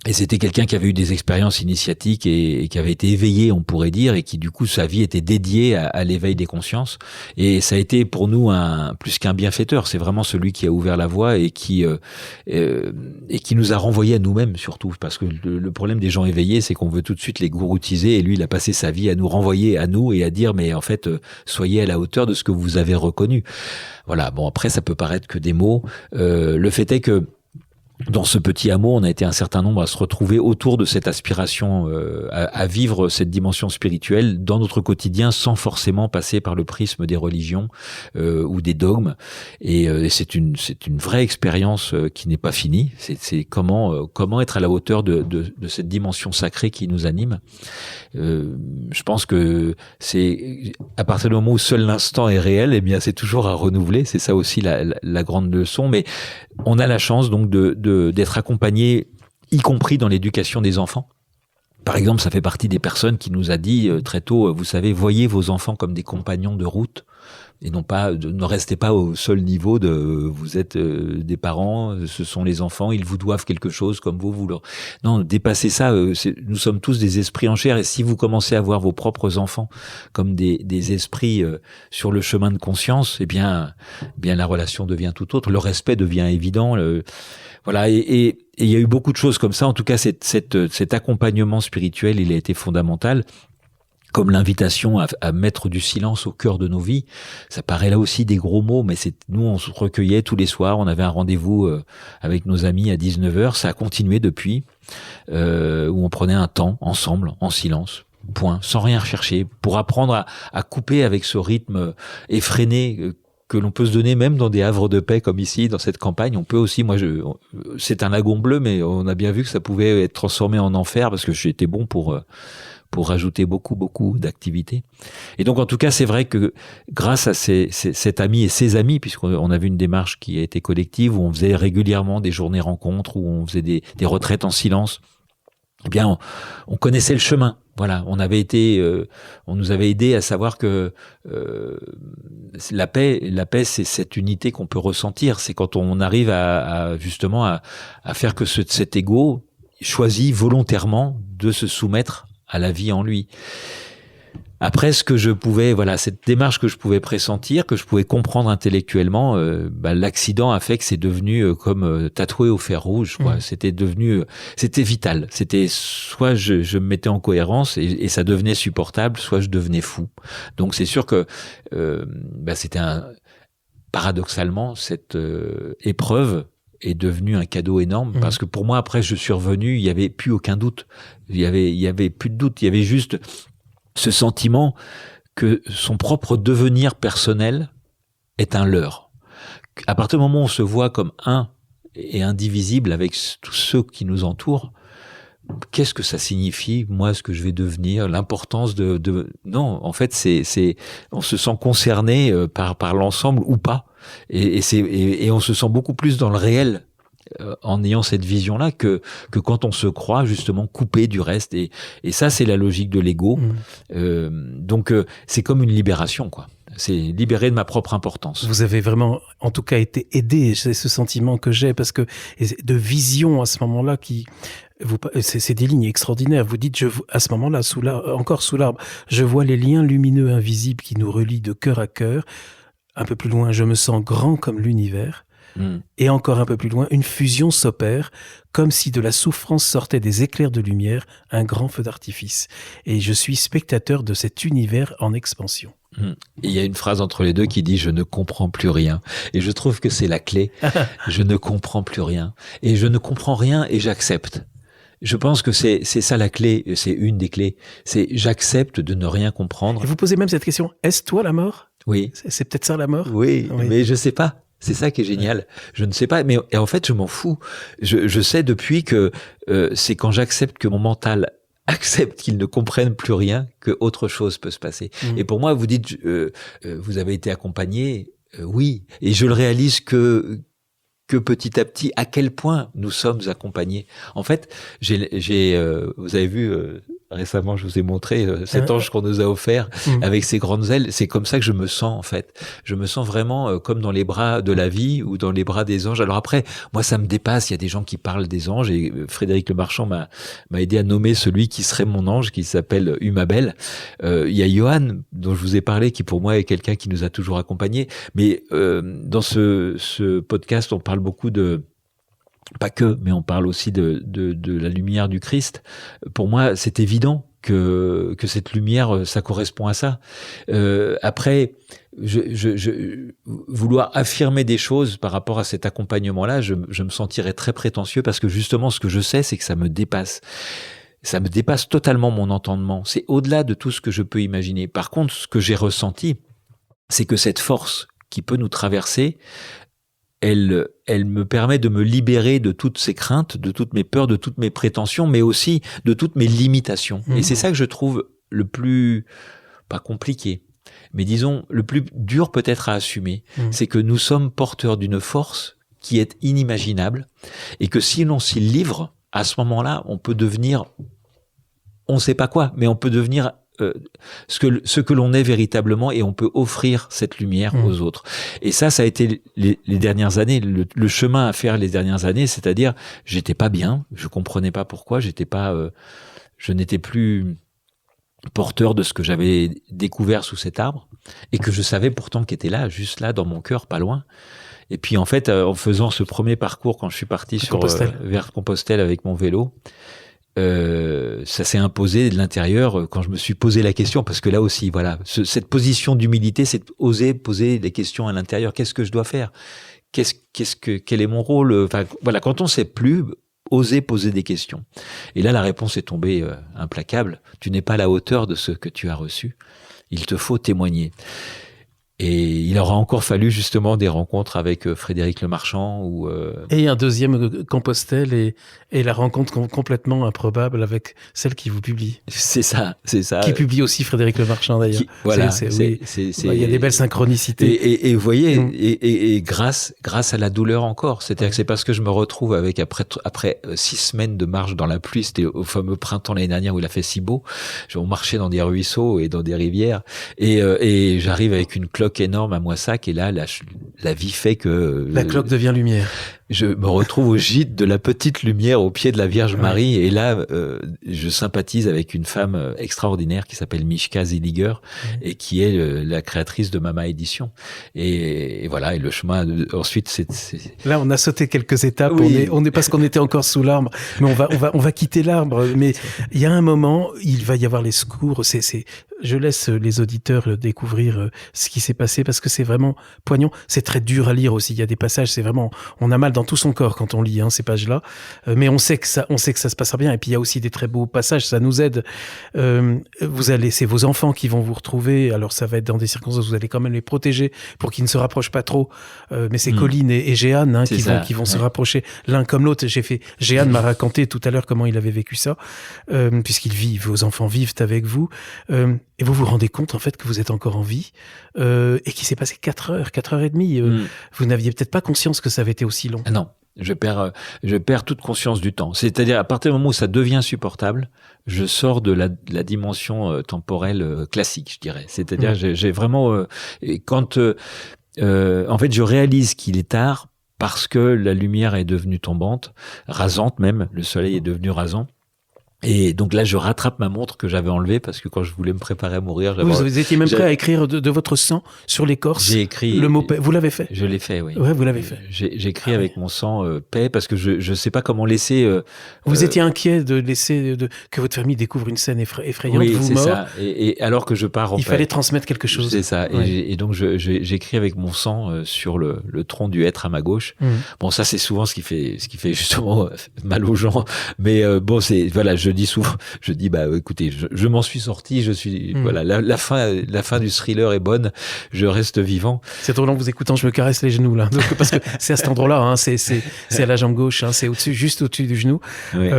Et c'était quelqu'un qui avait eu des expériences initiatiques et qui avait été éveillé, on pourrait dire, et qui du coup sa vie était dédiée à l'éveil des consciences. Et ça a été pour nous plus qu'un bienfaiteur. C'est vraiment celui qui a ouvert la voie et qui nous a renvoyé à nous-mêmes surtout. Parce que le problème des gens éveillés, c'est qu'on veut tout de suite les gouroutiser. Et lui, il a passé sa vie à nous renvoyer à nous et à dire mais en fait soyez à la hauteur de ce que vous avez reconnu. Voilà. Bon après ça peut paraître que des mots. Le fait est que dans ce petit hameau, on a été un certain nombre à se retrouver autour de cette aspiration à vivre cette dimension spirituelle dans notre quotidien sans forcément passer par le prisme des religions ou des dogmes. Et c'est une vraie expérience qui n'est pas finie. C'est comment être à la hauteur de cette dimension sacrée qui nous anime. Je pense que c'est à partir du moment où seul l'instant est réel, eh bien c'est toujours à renouveler. C'est ça aussi la grande leçon. Mais on a la chance donc d'être accompagné, y compris dans l'éducation des enfants. Par exemple, ça fait partie des personnes qui nous a dit très tôt, vous savez, voyez vos enfants comme des compagnons de route et ne restez pas au seul niveau de vous êtes des parents, ce sont les enfants, ils vous doivent quelque chose comme vous leur... Non, dépassez ça, nous sommes tous des esprits en chair et si vous commencez à voir vos propres enfants comme des esprits sur le chemin de conscience, eh bien la relation devient tout autre, le respect devient évident, voilà, et il y a eu beaucoup de choses comme ça. En tout cas, cet accompagnement spirituel, il a été fondamental. Comme l'invitation à mettre du silence au cœur de nos vies. Ça paraît là aussi des gros mots, mais nous, on se recueillait tous les soirs. On avait un rendez-vous avec nos amis à 19h. Ça a continué depuis, où on prenait un temps ensemble, en silence. Point, sans rien rechercher, pour apprendre à couper avec ce rythme effréné que l'on peut se donner même dans des havres de paix comme ici, dans cette campagne. On peut aussi, c'est un lagon bleu, mais on a bien vu que ça pouvait être transformé en enfer parce que j'étais bon pour rajouter beaucoup d'activités. Et donc, en tout cas, c'est vrai que grâce à cet ami et ses amis, puisqu'on avait une démarche qui a été collective, où on faisait régulièrement des journées rencontres, où on faisait des retraites en silence, eh bien, on connaissait le chemin. Voilà, on nous avait aidé à savoir que la paix, c'est cette unité qu'on peut ressentir. C'est quand on arrive justement à faire que cet ego choisit volontairement de se soumettre à la vie en lui. Après, cette démarche que je pouvais pressentir, que je pouvais comprendre intellectuellement, l'accident a fait que c'est devenu comme tatoué au fer rouge, quoi. C'était vital. C'était soit je me mettais en cohérence et ça devenait supportable, soit je devenais fou. Donc c'est sûr que c'était paradoxalement cette épreuve est devenu un cadeau énorme parce que pour moi après je suis revenu, il y avait plus aucun doute, il y avait plus de doute, il y avait juste ce sentiment que son propre devenir personnel est un leurre. À partir du moment où on se voit comme un et indivisible avec tous ceux qui nous entourent, qu'est-ce que ça signifie, moi, ce que je vais devenir, l'importance non, en fait, on se sent concerné par l'ensemble ou pas. Et on se sent beaucoup plus dans le réel en ayant cette vision-là que quand on se croit justement coupé du reste. Et ça, c'est la logique de l'ego. Donc, c'est comme une libération, quoi. C'est libéré de ma propre importance.
Vous avez vraiment, en tout cas, été aidé. C'est ce sentiment que j'ai parce que de vision à ce moment-là c'est des lignes extraordinaires. Vous dites, à ce moment-là, encore sous l'arbre, je vois les liens lumineux invisibles qui nous relient de cœur à cœur. Un peu plus loin, je me sens grand comme l'univers. Et encore un peu plus loin, une fusion s'opère, comme si de la souffrance sortait des éclairs de lumière, un grand feu d'artifice. Et je suis spectateur de cet univers en expansion.
Et il y a une phrase entre les deux qui dit « je ne comprends plus rien ». Et je trouve que c'est la clé. Je ne comprends plus rien. Et je ne comprends rien et j'accepte. Je pense que c'est ça la clé, c'est une des clés. C'est j'accepte de ne rien comprendre.
Et vous posez même cette question, est-ce toi la mort ?
Oui.
C'est peut-être ça la mort ?
Oui, mais je sais pas. C'est ça qui est génial. Je ne sais pas, mais en fait, je m'en fous. Je sais depuis que c'est quand j'accepte que mon mental accepte qu'il ne comprenne plus rien que autre chose peut se passer. Et pour moi, vous dites, vous avez été accompagné, oui, et je le réalise que petit à petit, à quel point nous sommes accompagnés. En fait, vous avez vu récemment, je vous ai montré cet ange qu'on nous a offert avec ses grandes ailes. C'est comme ça que je me sens, en fait. Je me sens vraiment comme dans les bras de la vie ou dans les bras des anges. Alors après, moi, ça me dépasse. Il y a des gens qui parlent des anges et Frédéric Le Marchand m'a aidé à nommer celui qui serait mon ange, qui s'appelle Humabel. Il y a Johan, dont je vous ai parlé, qui pour moi est quelqu'un qui nous a toujours accompagnés. Mais dans ce podcast, on parle beaucoup de... Pas que, mais on parle aussi de la lumière du Christ. Pour moi, c'est évident que cette lumière, ça correspond à ça. Après, vouloir affirmer des choses par rapport à cet accompagnement-là, je me sentirais très prétentieux parce que justement, ce que je sais, c'est que ça me dépasse. Ça me dépasse totalement mon entendement. C'est au-delà de tout ce que je peux imaginer. Par contre, ce que j'ai ressenti, c'est que cette force qui peut nous traverser, elle me permet de me libérer de toutes ces craintes, de toutes mes peurs, de toutes mes prétentions, mais aussi de toutes mes limitations. Et c'est ça que je trouve le plus, pas compliqué, mais disons le plus dur peut-être à assumer. C'est que nous sommes porteurs d'une force qui est inimaginable et que si l'on s'y livre, à ce moment-là, on peut devenir, on ne sait pas quoi, mais on peut devenir ce que l'on est véritablement et on peut offrir cette lumière aux autres. Et ça a été les dernières années, le chemin à faire les dernières années, c'est-à-dire j'étais pas bien, je comprenais pas pourquoi, je n'étais plus porteur de ce que j'avais découvert sous cet arbre et que je savais pourtant qu'il était là, juste là dans mon cœur, pas loin. Et puis en fait, en faisant ce premier parcours, quand je suis parti vers Compostelle avec mon vélo, ça s'est imposé de l'intérieur quand je me suis posé la question, parce que là aussi, voilà, cette position d'humilité, c'est oser poser des questions à l'intérieur. Qu'est-ce que je dois faire? Quel est mon rôle? Enfin, voilà, quand on sait plus, oser poser des questions. Et là, la réponse est tombée implacable. Tu n'es pas à la hauteur de ce que tu as reçu. Il te faut témoigner. Et il aura encore fallu justement des rencontres avec Frédéric Le Marchand
et un deuxième Compostelle et la rencontre complètement improbable avec celle qui vous publie.
C'est ça.
Qui publie aussi Frédéric Le Marchand d'ailleurs.
Voilà.
Il y a des belles synchronicités.
Et vous voyez, et grâce à la douleur encore. C'est-à-dire que c'est parce que je me retrouve avec après 6 semaines de marche dans la pluie, c'était au fameux printemps l'année dernière où il a fait si beau. On marchait dans des ruisseaux et dans des rivières et j'arrive avec une cloque énorme à Moissac et là la vie fait que
la cloque devient lumière.
Je me retrouve au gîte de la petite lumière au pied de la Vierge Marie et là je sympathise avec une femme extraordinaire qui s'appelle Mishka Zilliger et qui est la créatrice de Mama Édition et voilà, et le chemin ensuite c'est
là on a sauté quelques étapes.
Oui.
On est parce qu'on était encore sous l'arbre, mais on va quitter l'arbre, mais il y a un moment il va y avoir les secours. Je laisse les auditeurs découvrir ce qui s'est passé parce que c'est vraiment poignant. C'est très dur à lire aussi. Il y a des passages, c'est vraiment, on a mal dans tout son corps quand on lit ces pages-là. Mais on sait que ça se passera bien. Et puis il y a aussi des très beaux passages. Ça nous aide. C'est vos enfants qui vont vous retrouver. Alors ça va être dans des circonstances où vous allez quand même les protéger pour qu'ils ne se rapprochent pas trop. Mais c'est Colline et Jeanne qui vont se rapprocher l'un comme l'autre. Jeanne m'a raconté tout à l'heure comment il avait vécu ça, vos enfants vivent avec vous. Et vous vous rendez compte en fait que vous êtes encore en vie et qu'il s'est passé 4 heures et demie. Vous n'aviez peut-être pas conscience que ça avait été aussi long.
Non, je perds toute conscience du temps. C'est-à-dire à partir du moment où ça devient insupportable, je sors de la dimension temporelle classique, je dirais. C'est-à-dire j'ai vraiment quand en fait je réalise qu'il est tard parce que la lumière est devenue tombante, rasante même. Le soleil est devenu rasant. Et donc là, je rattrape ma montre que j'avais enlevée parce que quand je voulais me préparer à mourir...
Vous étiez même prêt à écrire de votre sang sur l'écorce.
J'ai écrit...
Le mot paix. Vous l'avez fait?
Je l'ai fait, oui.
Ouais, vous l'avez fait.
J'ai écrit avec mon sang paix parce que je sais pas comment laisser...
Vous étiez inquiet de laisser... que votre famille découvre une scène effrayante,
oui,
vous
c'est
mort.
Ça. Et alors que je pars en paix.
Il fallait transmettre quelque chose.
C'est ça. Ouais. Et donc j'écris avec mon sang sur le tronc du hêtre à ma gauche. Bon, ça c'est souvent ce qui fait justement mal aux gens. Mais bon, voilà, je dis souvent... Je dis écoutez, je m'en suis sorti, je suis voilà, la fin du thriller est bonne, je reste vivant.
C'est drôle en vous écoutant, je me caresse les genoux là, donc, parce que c'est à cet endroit-là, c'est à la jambe gauche, c'est juste au-dessus du genou. Oui.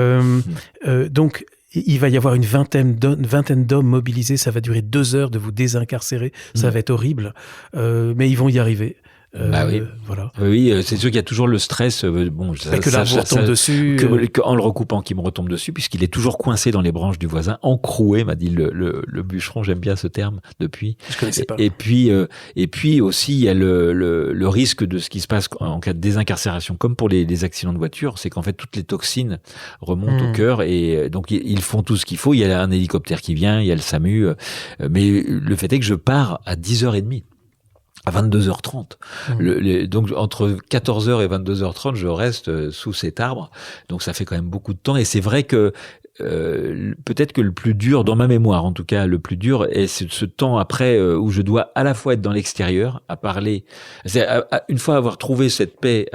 Donc il va y avoir une vingtaine d'hommes mobilisés, ça va durer 2 heures de vous désincarcérer, ça va être horrible, mais ils vont y arriver.
Bah oui.
Voilà.
Oui, c'est sûr qu'il y a toujours le stress.
Que l'arbre retombe dessus.
En le recoupant, qu'il me retombe dessus, puisqu'il est toujours coincé dans les branches du voisin, encroué, m'a dit le bûcheron. J'aime bien ce terme depuis.
Je connaissais pas.
Et puis aussi, il y a le risque de ce qui se passe en cas de désincarcération, comme pour les accidents de voiture, c'est qu'en fait toutes les toxines remontent au cœur, et donc ils font tout ce qu'il faut. Il y a un hélicoptère qui vient, il y a le SAMU, mais le fait est que je pars à 10h30. À 22h30. Donc, entre 14h et 22h30, je reste sous cet arbre. Donc, ça fait quand même beaucoup de temps. Et c'est vrai que peut-être que le plus dur, dans ma mémoire en tout cas, le plus dur est ce temps après où je dois à la fois être dans l'extérieur, à parler. Une fois avoir trouvé cette paix,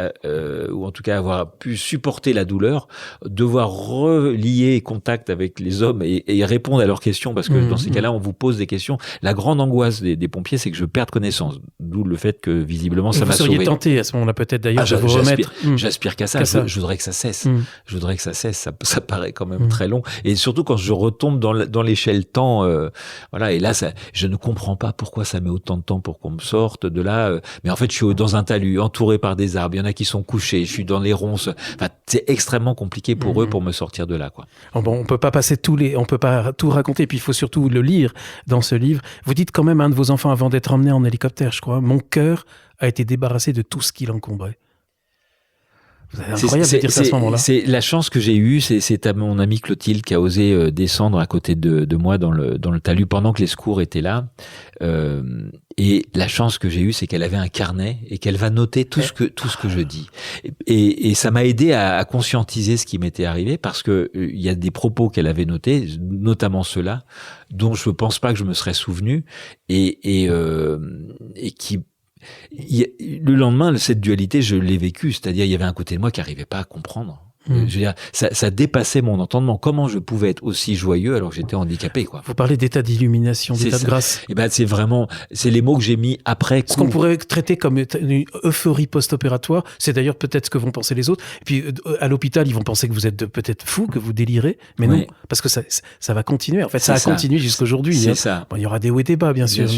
ou en tout cas avoir pu supporter la douleur, devoir relier contact avec les hommes et répondre à leurs questions, parce que dans ces cas-là, on vous pose des questions. La grande angoisse des pompiers, c'est que je perde connaissance. D'où le fait que visiblement ça m'a sauvé.
Vous seriez tenté à ce moment-là peut-être d'ailleurs de vous remettre.
J'aspire qu'à ça. Je voudrais que ça cesse. Je voudrais que ça cesse. Ça paraît quand même très long. Et surtout quand je retombe dans l'échelle temps, voilà. Et là, je ne comprends pas pourquoi ça met autant de temps pour qu'on me sorte de là. Mais en fait, je suis dans un talus, entouré par des arbres. Il y en a qui sont couchés. Je suis dans les ronces. Enfin, c'est extrêmement compliqué pour eux pour me sortir de là, quoi.
Bon, on peut pas on peut pas tout raconter. Puis il faut surtout le lire dans ce livre. Vous dites quand même à un de vos enfants avant d'être emmené en hélicoptère, je crois. Mon cœur a été débarrassé de tout ce qui l'encombrait. C'est incroyable de dire ça à ce moment-là.
C'est la chance que j'ai eue, c'est à mon ami Clotilde qui a osé descendre à côté de moi dans le talus pendant que les secours étaient là. Et la chance que j'ai eue, c'est qu'elle avait un carnet et qu'elle va noter tout ce que je dis. Et ça m'a aidé à conscientiser ce qui m'était arrivé, parce que il y a des propos qu'elle avait notés, notamment ceux-là, dont je pense pas que je me serais souvenu, et qui le lendemain, cette dualité, je l'ai vécue, c'est-à-dire il y avait un côté de moi qui n'arrivait pas à comprendre. Je veux dire, ça dépassait mon entendement. Comment je pouvais être aussi joyeux alors que j'étais handicapé, quoi.
Vous parlez d'état d'illumination, d'état de grâce.
Et ben, c'est les mots que j'ai mis après coup.
Ce qu'on pourrait traiter comme une euphorie post-opératoire, c'est d'ailleurs peut-être ce que vont penser les autres. Et puis, à l'hôpital, ils vont penser que vous êtes peut-être fou, que vous délirez. Mais non, parce que ça va continuer. En fait, ça a continué jusqu'aujourd'hui.
C'est ça.
Bon, il y aura des hauts et des bas, bien sûr.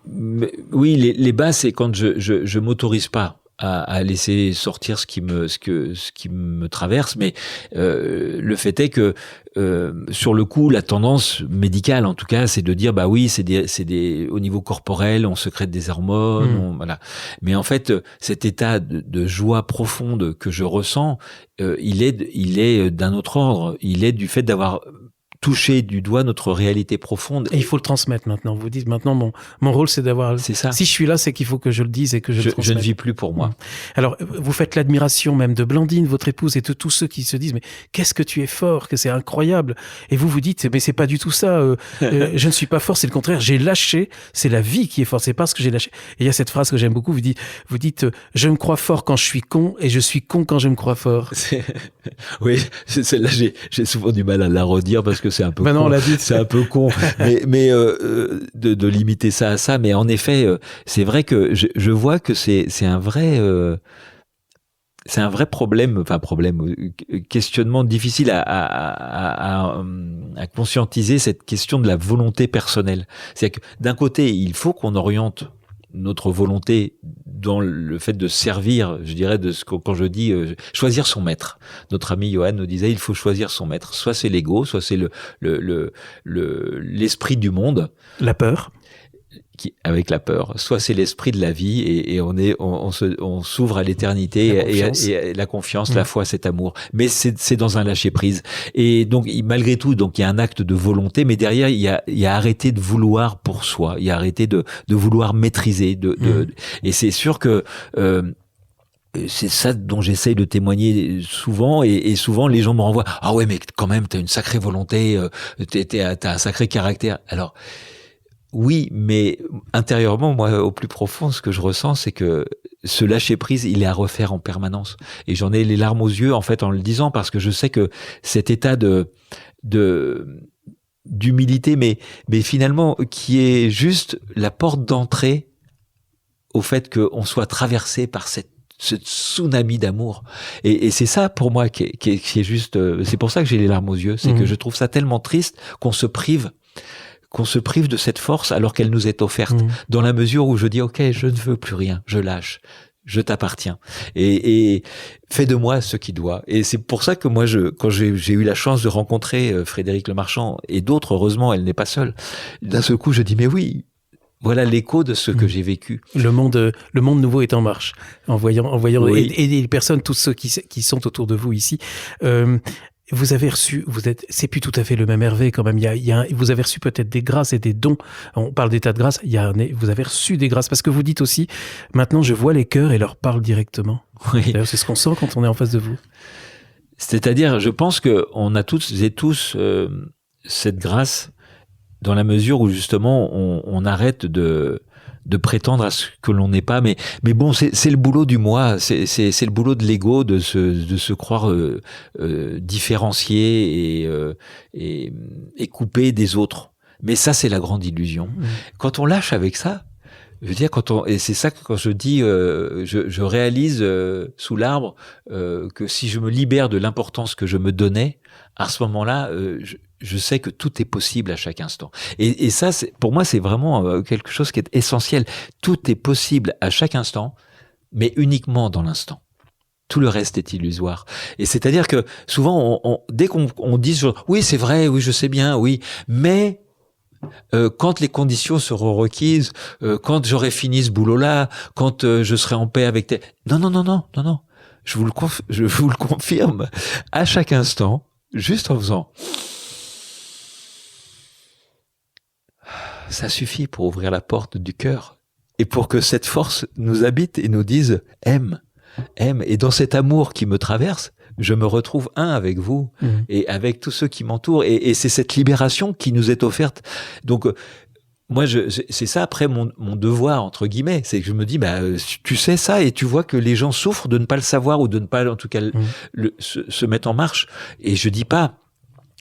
Mais, oui, les bas, c'est quand je m'autorise pas à laisser sortir ce qui me traverse, mais le fait est que sur le coup, la tendance médicale, en tout cas, c'est de dire bah oui, c'est au niveau corporel, on sécrète des hormones, voilà. Mais en fait, cet état de joie profonde que je ressens, il est d'un autre ordre. Il est du fait d'avoir toucher du doigt notre réalité profonde.
Et il faut le transmettre maintenant. Vous dites maintenant, mon rôle, c'est d'avoir...
C'est ça.
Si je suis là, c'est qu'il faut que je le dise et que je le transmette.
Je ne vis plus pour moi.
Alors, vous faites l'admiration même de Blandine, votre épouse, et de tous ceux qui se disent, mais qu'est-ce que tu es fort, que c'est incroyable. Et vous dites, mais c'est pas du tout ça. Je ne suis pas fort, c'est le contraire. J'ai lâché. C'est la vie qui est forte. C'est parce que j'ai lâché. Et il y a cette phrase que j'aime beaucoup. Vous dites, je me crois fort quand je suis con et je suis con quand je me crois fort.
Oui, celle-là, j'ai souvent du mal à la redire parce que c'est un peu
con.
C'est un peu con, mais de limiter ça à ça. Mais en effet, c'est vrai que je vois que c'est un vrai problème, questionnement difficile à conscientiser, cette question de la volonté personnelle. C'est-à-dire que d'un côté, il faut qu'on oriente notre volonté dans le fait de servir, je dirais, quand je dis choisir son maître. Notre ami Johan nous disait, il faut choisir son maître. Soit c'est l'ego, soit c'est l'esprit du monde.
La peur.
Avec la peur. Soit c'est l'esprit de la vie et on s'ouvre à l'éternité et la confiance, la foi, cet amour. Mais c'est dans un lâcher prise. Et donc, malgré tout, donc, il y a un acte de volonté, mais derrière, il y a arrêté de vouloir pour soi. Il y a arrêté de vouloir maîtriser, et c'est sûr que, c'est ça dont j'essaye de témoigner souvent, et souvent les gens me renvoient, ah ouais, mais quand même, t'as une sacrée volonté, t'as un sacré caractère. Alors, oui, mais intérieurement, moi, au plus profond, ce que je ressens, c'est que ce lâcher-prise, il est à refaire en permanence. Et j'en ai les larmes aux yeux, en fait, en le disant, parce que je sais que cet état d'humilité, mais finalement, qui est juste la porte d'entrée au fait qu'on soit traversé par ce tsunami d'amour. Et c'est ça, pour moi, qui est juste... C'est pour ça que j'ai les larmes aux yeux. C'est que je trouve ça tellement triste qu'on se prive qu'on se prive de cette force alors qu'elle nous est offerte, dans la mesure où je dis ok, je ne veux plus rien, je lâche, je t'appartiens et fais de moi ce qui doit. Et c'est pour ça que moi, quand j'ai eu la chance de rencontrer Frédéric Lemarchand et d'autres, heureusement, elle n'est pas seule. D'un seul coup, je dis mais oui. Voilà l'écho de ce que j'ai vécu.
Le monde nouveau est en marche, en voyant
oui.
et les personnes, tous ceux qui sont autour de vous ici. Vous avez reçu, c'est plus tout à fait le même Hervé quand même. Vous avez reçu peut-être des grâces et des dons. On parle d'état de grâce. Vous avez reçu des grâces parce que vous dites aussi, maintenant je vois les cœurs et leur parle directement.
Oui.
D'ailleurs, c'est ce qu'on sent quand on est en face de vous.
C'est-à-dire, je pense que on a toutes et tous cette grâce. Dans la mesure où justement on arrête de prétendre à ce que l'on n'est pas, mais bon, c'est le boulot du moi, c'est le boulot de l'ego de se croire différencié et coupé des autres. Mais ça, c'est la grande illusion. Quand on lâche avec ça, je veux dire, et c'est ça que quand je dis, je réalise sous l'arbre que si je me libère de l'importance que je me donnais, à ce moment-là, je sais que tout est possible à chaque instant. Et ça, pour moi, c'est vraiment quelque chose qui est essentiel. Tout est possible à chaque instant, mais uniquement dans l'instant. Tout le reste est illusoire. Et c'est-à-dire que souvent, dès qu'on dit « oui, c'est vrai, oui, je sais bien, oui, mais… » quand les conditions seront requises, quand j'aurai fini ce boulot-là, quand je serai en paix avec tes… Non. Je vous le confirme. À chaque instant, juste en faisant… Ça suffit pour ouvrir la porte du cœur et pour que cette force nous habite et nous dise « aime ». Et dans cet amour qui me traverse, je me retrouve un avec vous et avec tous ceux qui m'entourent. Et c'est cette libération qui nous est offerte. Donc, moi, c'est ça après mon devoir, entre guillemets. C'est que je me dis, tu sais ça et tu vois que les gens souffrent de ne pas le savoir ou de ne pas, en tout cas, se mettre en marche. Et je dis pas,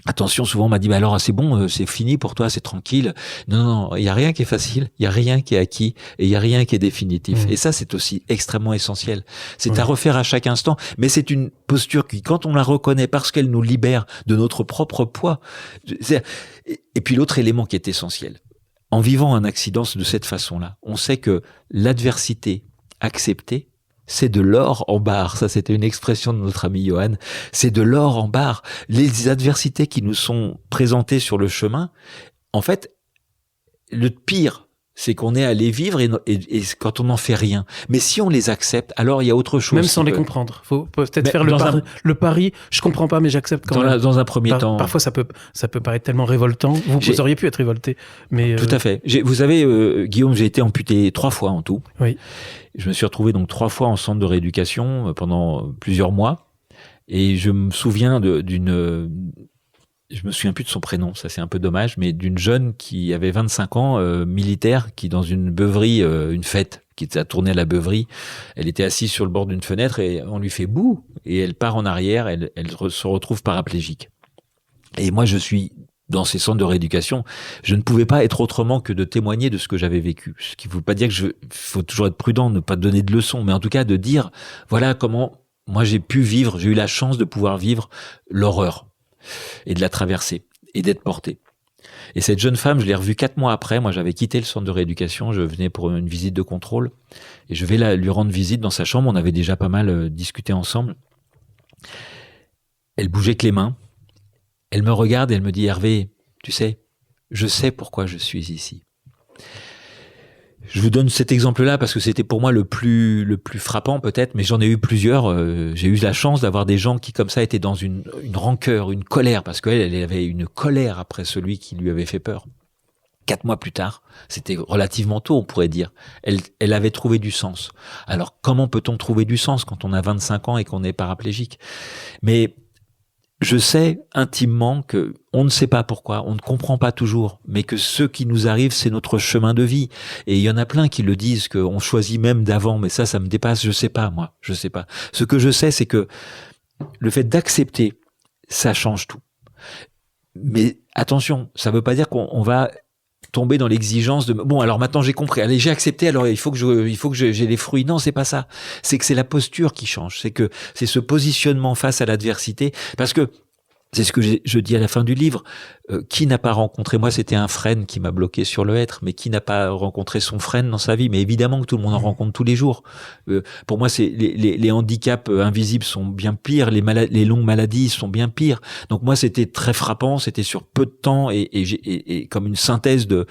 attention, souvent on m'a dit, alors c'est bon, c'est fini pour toi, c'est tranquille. Non, il y a rien qui est facile, il y a rien qui est acquis et il y a rien qui est définitif. Et ça, c'est aussi extrêmement essentiel. C'est à refaire à chaque instant, mais c'est une posture qui, quand on la reconnaît parce qu'elle nous libère de notre propre poids. Et puis l'autre élément qui est essentiel, en vivant un accident de cette façon-là, on sait que l'adversité acceptée, c'est de l'or en barre. Ça, c'était une expression de notre ami Johan. C'est de l'or en barre. Les adversités qui nous sont présentées sur le chemin, en fait, le pire, c'est qu'on est allé vivre et quand on n'en fait rien. Mais si on les accepte, alors il y a autre chose.
Même sans les comprendre. Faut peut-être faire le pari. Je comprends pas, mais j'accepte quand même.
Dans un premier temps.
Parfois, ça peut paraître tellement révoltant. Vous auriez pu être révolté. Mais
tout à fait. Vous savez, Guillaume, j'ai été amputé 3 fois en tout.
Oui.
Je me suis retrouvé donc 3 fois en centre de rééducation pendant plusieurs mois. Et je me souviens je me souviens plus de son prénom, ça c'est un peu dommage, mais d'une jeune qui avait 25 ans, militaire, qui dans une beuverie, une fête, qui a tourné à la beuverie, elle était assise sur le bord d'une fenêtre et on lui fait bouh, et elle part en arrière, elle se retrouve paraplégique. Et moi je suis dans ces centres de rééducation, je ne pouvais pas être autrement que de témoigner de ce que j'avais vécu. Ce qui ne veut pas dire faut toujours être prudent, ne pas donner de leçons, mais en tout cas de dire, voilà comment moi j'ai eu la chance de pouvoir vivre l'horreur et de la traverser et d'être porté. Et cette jeune femme, je l'ai revue 4 mois après. Moi, j'avais quitté le centre de rééducation. Je venais pour une visite de contrôle et je vais lui rendre visite dans sa chambre. On avait déjà pas mal discuté ensemble. Elle bougeait que les mains. Elle me regarde et elle me dit, Hervé, tu sais, je sais pourquoi je suis ici. Je vous donne cet exemple-là parce que c'était pour moi le plus frappant peut-être, mais j'en ai eu plusieurs. J'ai eu la chance d'avoir des gens qui comme ça étaient dans une rancœur, une colère, parce qu'elle avait une colère après celui qui lui avait fait peur. 4 mois plus tard, c'était relativement tôt, on pourrait dire. Elle avait trouvé du sens. Alors comment peut-on trouver du sens quand on a 25 ans et qu'on est paraplégique ? Mais je sais intimement que on ne sait pas pourquoi, on ne comprend pas toujours, mais que ce qui nous arrive, c'est notre chemin de vie. Et il y en a plein qui le disent, qu'on choisit même d'avant, mais ça me dépasse, je sais pas, moi, je sais pas. Ce que je sais, c'est que le fait d'accepter, ça change tout. Mais attention, ça veut pas dire qu'on va tomber dans l'exigence de bon, alors maintenant j'ai compris, allez, j'ai accepté, alors il faut que j'ai les fruits. Non, c'est pas ça. C'est que c'est la posture qui change, c'est que c'est ce positionnement face à l'adversité, parce que c'est ce que je dis à la fin du livre. Qui n'a pas rencontré, moi c'était un frêne qui m'a bloqué sur le hêtre, mais qui n'a pas rencontré son frêne dans sa vie? Mais évidemment que tout le monde en rencontre tous les jours. Pour moi, c'est les handicaps invisibles sont bien pires, les longues maladies sont bien pires. Donc moi c'était très frappant, c'était sur peu de temps et comme une synthèse de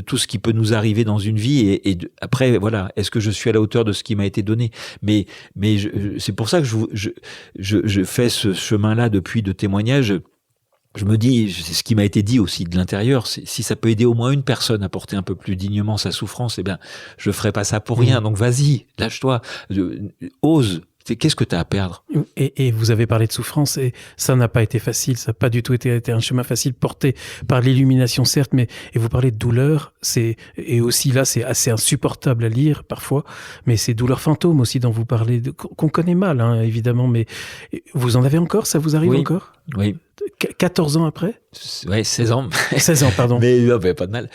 tout ce qui peut nous arriver dans une vie après voilà, est-ce que je suis à la hauteur de ce qui m'a été donné? Mais c'est pour ça que je fais ce chemin-là depuis de témoignages. Je me dis, c'est ce qui m'a été dit aussi de l'intérieur, si ça peut aider au moins une personne à porter un peu plus dignement sa souffrance, eh bien, je ferai pas ça pour rien. Donc vas-y, lâche-toi, ose. Qu'est-ce que tu as à perdre?
Et vous avez parlé de souffrance, et ça n'a pas été facile, ça n'a pas du tout été un chemin facile porté par l'illumination, certes, et vous parlez de douleur, et aussi là, c'est assez insupportable à lire parfois, mais ces douleurs fantômes aussi dont vous parlez, qu'on connaît mal, hein, évidemment, mais vous en avez encore? Ça vous arrive encore?
Oui.
14 ans après?
Ouais, 16 ans.
16 ans, pardon.
Mais non, pas de mal.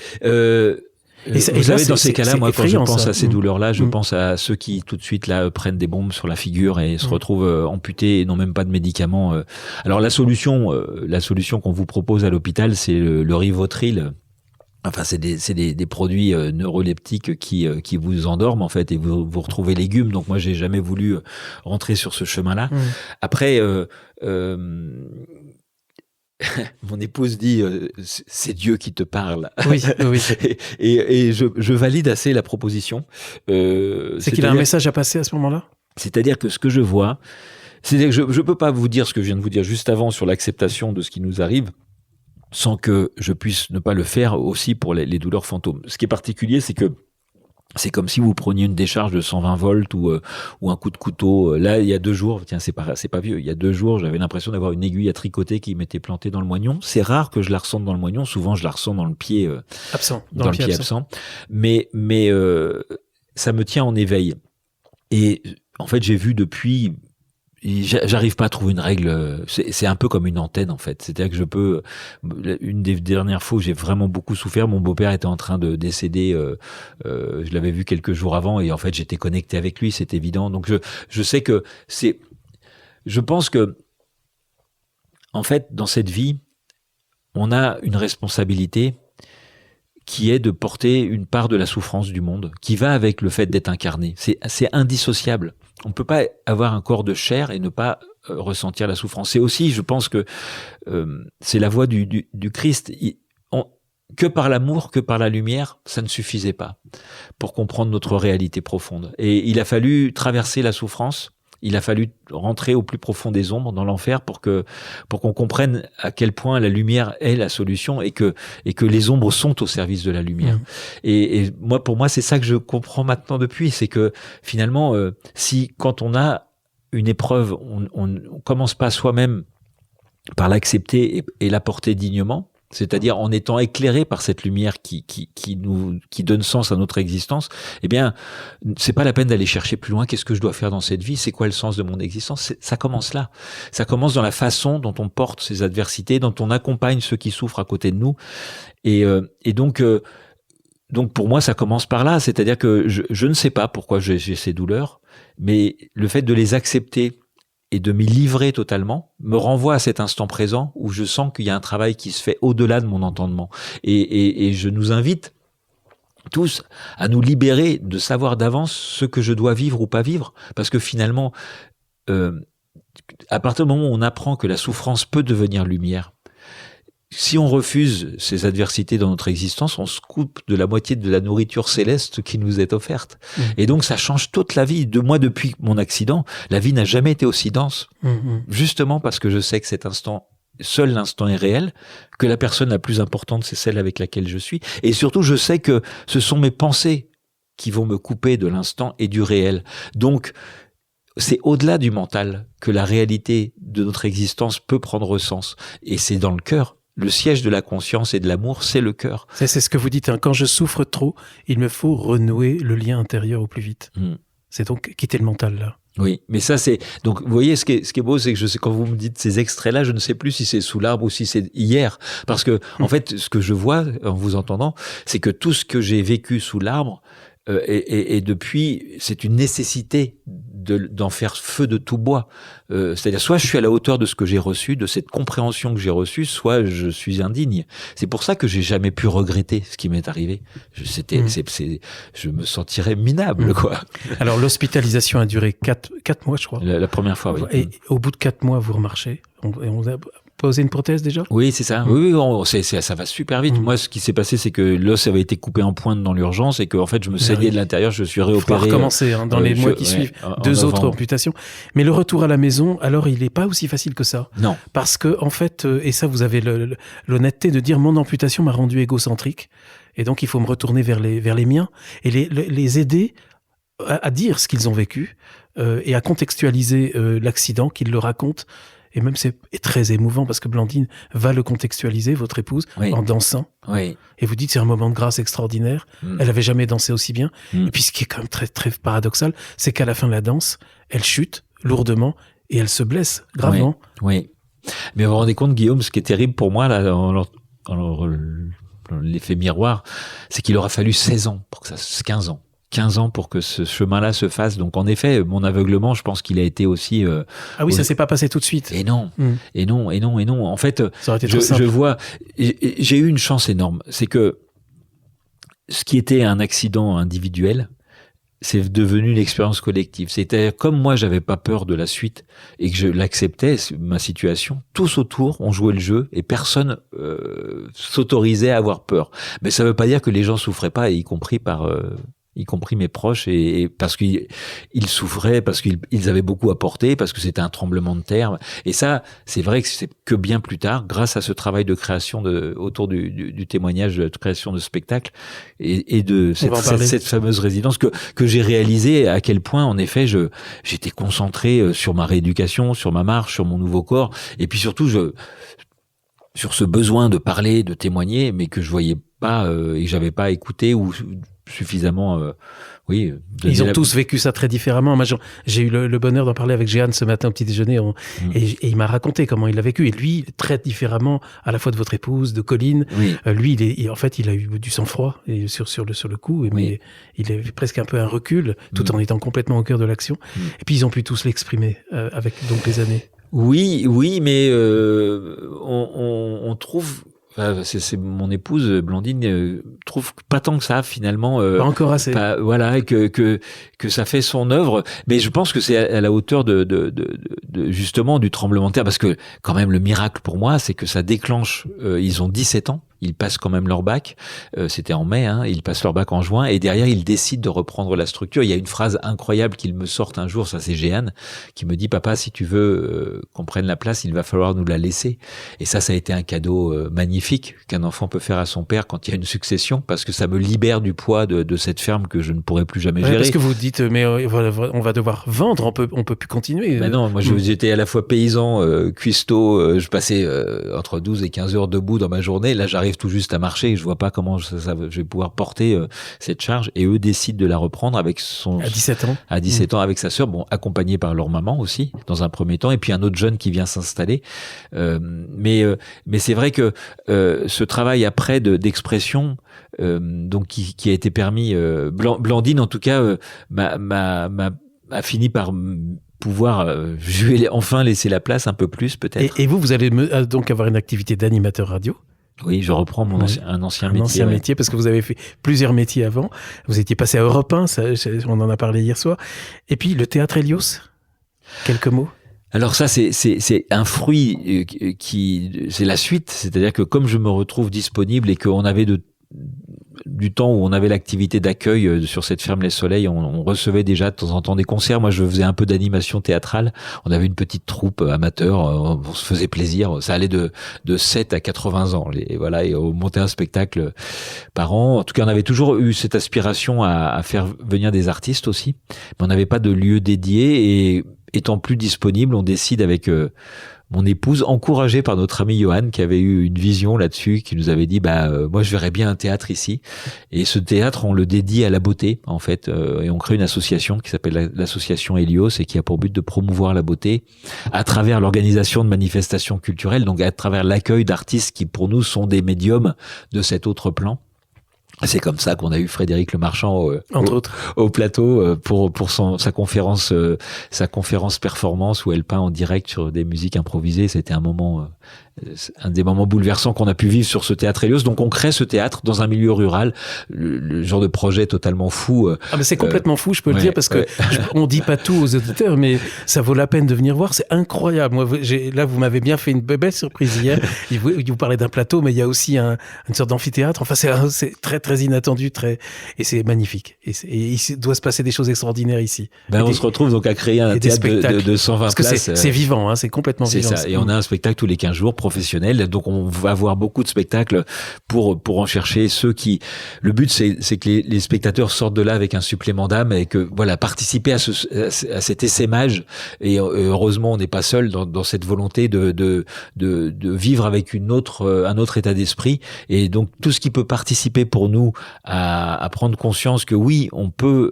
Vous savez, dans ces cas-là, moi, quand je pense à ces douleurs-là, je pense à ceux qui, tout de suite, là, prennent des bombes sur la figure et se retrouvent amputés et n'ont même pas de médicaments. Alors, la solution qu'on vous propose à l'hôpital, c'est le Rivotril. Enfin, c'est des produits neuroleptiques qui vous endorment, en fait, et vous retrouvez légumes. Donc, moi, j'ai jamais voulu rentrer sur ce chemin-là. Après, mon épouse dit c'est Dieu qui te parle.
Oui.
et je valide assez la proposition.
C'est qu'il a un message à passer à ce moment-là?
C'est-à-dire que ce que je vois, c'est-à-dire que je peux pas vous dire ce que je viens de vous dire juste avant sur l'acceptation de ce qui nous arrive, sans que je puisse ne pas le faire aussi pour les douleurs fantômes. Ce qui est particulier, c'est que c'est comme si vous preniez une décharge de 120 volts ou un coup de couteau. Là, il y a 2 jours, tiens, c'est pas vieux. Il y a 2 jours, j'avais l'impression d'avoir une aiguille à tricoter qui m'était plantée dans le moignon. C'est rare que je la ressente dans le moignon. Souvent, je la ressens dans le pied
absent,
dans le pied absent. Mais ça me tient en éveil. Et en fait, j'ai vu depuis. J'arrive pas à trouver une règle. C'est un peu comme une antenne, en fait. C'est-à-dire que je peux. Une des dernières fois où j'ai vraiment beaucoup souffert, mon beau-père était en train de décéder. Je l'avais vu quelques jours avant, et en fait, j'étais connecté avec lui. C'est évident. Donc, je sais que c'est. Je pense que, en fait, dans cette vie, on a une responsabilité qui est de porter une part de la souffrance du monde, qui va avec le fait d'être incarné. C'est indissociable. On ne peut pas avoir un corps de chair et ne pas ressentir la souffrance. C'est aussi, je pense que c'est la voie du Christ. Que par l'amour, que par la lumière, ça ne suffisait pas pour comprendre notre réalité profonde. Et il a fallu traverser la souffrance. Il a fallu rentrer au plus profond des ombres, dans l'enfer, pour qu'on comprenne à quel point la lumière est la solution et que les ombres sont au service de la lumière. Et moi, pour moi, c'est ça que je comprends maintenant depuis, c'est que finalement, si quand on a une épreuve, on commence pas soi-même par l'accepter et la porter dignement, c'est-à-dire en étant éclairé par cette lumière qui donne sens à notre existence, eh bien, c'est pas la peine d'aller chercher plus loin. Qu'est-ce que je dois faire dans cette vie? C'est quoi le sens de mon existence? Ça commence là. Ça commence dans la façon dont on porte ces adversités, dont on accompagne ceux qui souffrent à côté de nous. Et donc pour moi, ça commence par là. C'est-à-dire que je ne sais pas pourquoi j'ai ces douleurs, mais le fait de les accepter et de m'y livrer totalement, me renvoie à cet instant présent où je sens qu'il y a un travail qui se fait au-delà de mon entendement. Et je nous invite tous à nous libérer de savoir d'avance ce que je dois vivre ou pas vivre, parce que finalement, à partir du moment où on apprend que la souffrance peut devenir lumière, si on refuse ces adversités dans notre existence, on se coupe de la moitié de la nourriture céleste qui nous est offerte. Et donc, ça change toute la vie. Moi, depuis mon accident, la vie n'a jamais été aussi dense. Justement parce que je sais que cet instant, seul l'instant est réel, que la personne la plus importante, c'est celle avec laquelle je suis. Et surtout, je sais que ce sont mes pensées qui vont me couper de l'instant et du réel. Donc, c'est au-delà du mental que la réalité de notre existence peut prendre sens. Et c'est dans le cœur. Le siège de la conscience et de l'amour, c'est le cœur.
C'est ce que vous dites, hein. Quand je souffre trop, il me faut renouer le lien intérieur au plus vite. C'est donc quitter le mental, là.
Oui, mais ça c'est... Donc, vous voyez, ce qui est beau, c'est que je sais, quand vous me dites ces extraits-là, je ne sais plus si c'est sous l'arbre ou si c'est hier. Parce que, en fait, ce que je vois, en vous entendant, c'est que tout ce que j'ai vécu sous l'arbre, et depuis, c'est une nécessité d'en faire feu de tout bois. C'est-à-dire, soit je suis à la hauteur de ce que j'ai reçu, de cette compréhension que j'ai reçue, soit je suis indigne. C'est pour ça que j'ai jamais pu regretter ce qui m'est arrivé. Je me sentirais minable, quoi.
Alors, l'hospitalisation a duré 4 mois, je crois.
La première fois, oui.
Et au bout de 4 mois, vous remarchez. On a posé une prothèse déjà ?
Oui, c'est ça. Oui, ça va super vite. Moi, ce qui s'est passé, c'est que l'os avait été coupé en pointe dans l'urgence et que, en fait, je me saignais de l'intérieur. Je suis réopéré.
Il faut recommencer dans les mois qui suivent. 2 autres amputations. Mais le retour à la maison, alors, il n'est pas aussi facile que ça.
Non.
Parce que, en fait, et ça, vous avez l'honnêteté de dire mon amputation m'a rendu égocentrique. Et donc, il faut me retourner vers les miens et les aider à dire ce qu'ils ont vécu et à contextualiser l'accident, qu'ils le racontent. Et même c'est très émouvant parce que Blandine va le contextualiser, votre épouse, en dansant.
Oui.
Et vous dites c'est un moment de grâce extraordinaire. Elle avait jamais dansé aussi bien. Et puis ce qui est quand même très, très paradoxal, c'est qu'à la fin de la danse, elle chute lourdement et elle se blesse gravement.
Oui. Mais vous vous rendez compte, Guillaume, ce qui est terrible pour moi, là, l'effet miroir, c'est qu'il aura fallu 16 ans pour que ça, 15 ans pour que ce chemin-là se fasse. Donc, en effet, mon aveuglement, je pense qu'il a été aussi...
ah oui, ça s'est pas passé tout de suite.
Et non. En fait,
ça aurait été trop simple.
Je vois... J'ai eu une chance énorme. C'est que ce qui était un accident individuel, c'est devenu une expérience collective. C'était comme moi, j'avais pas peur de la suite et que je l'acceptais, ma situation. Tous autour, on jouait le jeu et personne s'autorisait à avoir peur. Mais ça veut pas dire que les gens souffraient pas, y compris mes proches, et parce qu'ils souffraient, parce qu'ils avaient beaucoup apporté, parce que c'était un tremblement de terre. Et ça, c'est vrai que c'est que bien plus tard, grâce à ce travail de création autour du témoignage, de création de spectacles et de cette fameuse résidence que j'ai réalisé, à quel point, en effet, j'étais concentré sur ma rééducation, sur ma marche, sur mon nouveau corps, et puis surtout, sur ce besoin de parler, de témoigner, mais que je voyais pas et que j'avais pas écouté ou suffisamment
ils ont tous vécu ça très différemment. Moi, j'ai eu le bonheur d'en parler avec Jeanne ce matin au petit déjeuner et il m'a raconté comment il l'a vécu, et lui très différemment à la fois de votre épouse, de Colline. Lui en fait il a eu du sang-froid et sur le coup, mais il avait presque un peu un recul tout en étant complètement au cœur de l'action. Et puis ils ont pu tous l'exprimer avec donc les années.
Oui, mais on trouve... C'est mon épouse Blandine trouve pas tant que ça finalement,
pas encore assez.
Voilà, que ça fait son œuvre, mais je pense que c'est à la hauteur de justement du tremblement de terre, parce que quand même le miracle pour moi, c'est que ça déclenche. Ils ont 17 ans. Ils passent quand même leur bac, c'était en mai, ils passent leur bac en juin, et derrière ils décident de reprendre la structure. Il y a une phrase incroyable qu'ils me sortent un jour, ça c'est Jeanne, qui me dit: papa, si tu veux qu'on prenne la place, il va falloir nous la laisser. Et ça a été un cadeau magnifique qu'un enfant peut faire à son père quand il y a une succession, parce que ça me libère du poids de cette ferme que je ne pourrais plus jamais gérer.
Parce que vous dites, mais on va devoir vendre, on peut plus continuer.
Mais non, moi j'étais à la fois paysan, cuistot, je passais entre 12 et 15 heures debout dans ma journée. Là j'arrive tout juste à marcher et je vois pas comment je vais pouvoir porter cette charge, et eux décident de la reprendre avec à 17 ans avec sa sœur, accompagné par leur maman aussi dans un premier temps, et puis un autre jeune qui vient s'installer, mais c'est vrai que ce travail après d'expression donc qui a été permis, Blandine en tout cas a fini par pouvoir enfin laisser la place un peu plus peut-être.
Et vous allez donc avoir une activité d'animateur radio.
Oui, je reprends un ancien métier.
Ancien métier, parce que vous avez fait plusieurs métiers avant. Vous étiez passé à Europe 1, on en a parlé hier soir. Et puis le théâtre Hélios, quelques mots.
Alors ça, c'est un fruit c'est la suite. C'est-à-dire que comme je me retrouve disponible et qu'on avait du temps où on avait l'activité d'accueil sur cette ferme Les Soleils, on recevait déjà de temps en temps des concerts. Moi, je faisais un peu d'animation théâtrale. On avait une petite troupe amateur, on se faisait plaisir. Ça allait de 7 à 80 ans. Et on montait un spectacle par an. En tout cas, on avait toujours eu cette aspiration à faire venir des artistes aussi. Mais on n'avait pas de lieu dédié, et étant plus disponible, on décide avec mon épouse, encouragée par notre ami Johan, qui avait eu une vision là-dessus, qui nous avait dit moi je verrais bien un théâtre ici, et ce théâtre on le dédie à la beauté en fait, et on crée une association qui s'appelle l'association Hélios, et qui a pour but de promouvoir la beauté à travers l'organisation de manifestations culturelles, donc à travers l'accueil d'artistes qui pour nous sont des médiums de cet autre plan. C'est comme ça qu'on a eu Frédéric Lemarchand
entre autres
au plateau pour sa conférence performance où elle peint en direct sur des musiques improvisées. C'était un des moments bouleversants qu'on a pu vivre sur ce théâtre Hélios. Donc on crée ce théâtre dans un milieu rural, le genre de projet totalement fou.
Ah mais c'est complètement fou, je peux le dire, parce que on dit pas tout aux auditeurs, mais ça vaut la peine de venir voir, c'est incroyable. Moi, là, vous m'avez bien fait une belle surprise hier. Vous parlez d'un plateau, mais il y a aussi une sorte d'amphithéâtre. Enfin, c'est très très inattendu, et c'est magnifique. Et il doit se passer des choses extraordinaires ici.
On se retrouve donc à créer un théâtre de 120
parce que
places.
C'est vivant, hein, c'est complètement vivant.
C'est ça. Et on a un spectacle tous les 15 jours professionnel. Donc on va avoir beaucoup de spectacles pour en chercher ceux qui. Le but c'est que les spectateurs sortent de là avec un supplément d'âme et que voilà, participer à cet essaimage. Et heureusement on n'est pas seul dans cette volonté de vivre avec un autre état d'esprit. Et donc tout ce qui peut participer pour nous à prendre conscience que oui, on peut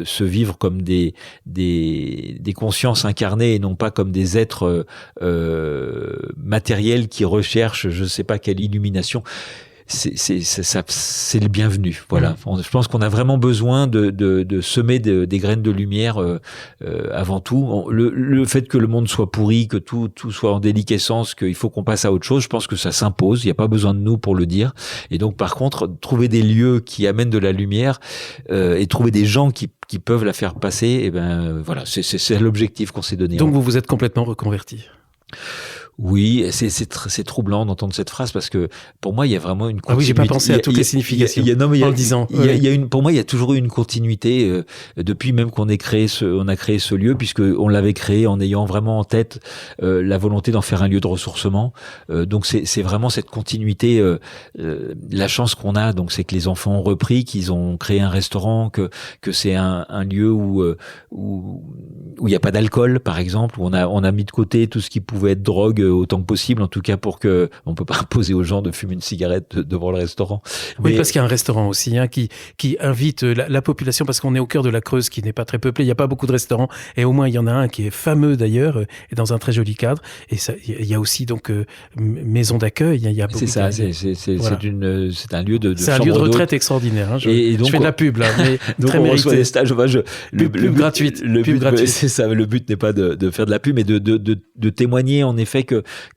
se vivre comme des consciences incarnées et non pas comme des êtres matériels qui recherchent je ne sais pas quelle illumination. C'est le bienvenu. Voilà. Je pense qu'on a vraiment besoin de semer des graines de lumière avant tout. Le fait que le monde soit pourri, que tout soit en déliquescence, qu'il faut qu'on passe à autre chose, je pense que ça s'impose. Il n'y a pas besoin de nous pour le dire. Et donc, par contre, trouver des lieux qui amènent de la lumière et trouver des gens qui peuvent la faire passer, et voilà, c'est l'objectif qu'on s'est donné.
Donc, vous vous êtes complètement reconverti.
Oui, c'est troublant d'entendre cette phrase parce que pour moi il y a vraiment une continuité.
Ah oui, j'ai pas pensé à toutes les significations. En le disant.
Pour moi il y a toujours eu une continuité depuis même qu'on a créé ce lieu, puisque on l'avait créé en ayant vraiment en tête la volonté d'en faire un lieu de ressourcement. Donc c'est vraiment cette continuité. La chance qu'on a, donc c'est que les enfants ont repris, qu'ils ont créé un restaurant, que c'est un lieu où il y a pas d'alcool par exemple, où on a mis de côté tout ce qui pouvait être drogue autant que possible, en tout cas pour que on peut pas imposer aux gens de fumer une cigarette devant le restaurant.
Oui, parce qu'il y a un restaurant aussi qui invite la population, parce qu'on est au cœur de la Creuse qui n'est pas très peuplée, il n'y a pas beaucoup de restaurants, et au moins il y en a un qui est fameux d'ailleurs, et dans un très joli cadre, et ça, il y a aussi donc maison d'accueil, il y a beaucoup.
C'est ça, c'est un lieu de
c'est un lieu de retraite extraordinaire. Hein,
et donc,
je fais de la pub là, mais
donc
très
on
mérité.
reçoit des stages.
Pub gratuite.
C'est ça. Le but n'est pas de faire de la pub, mais de témoigner en effet que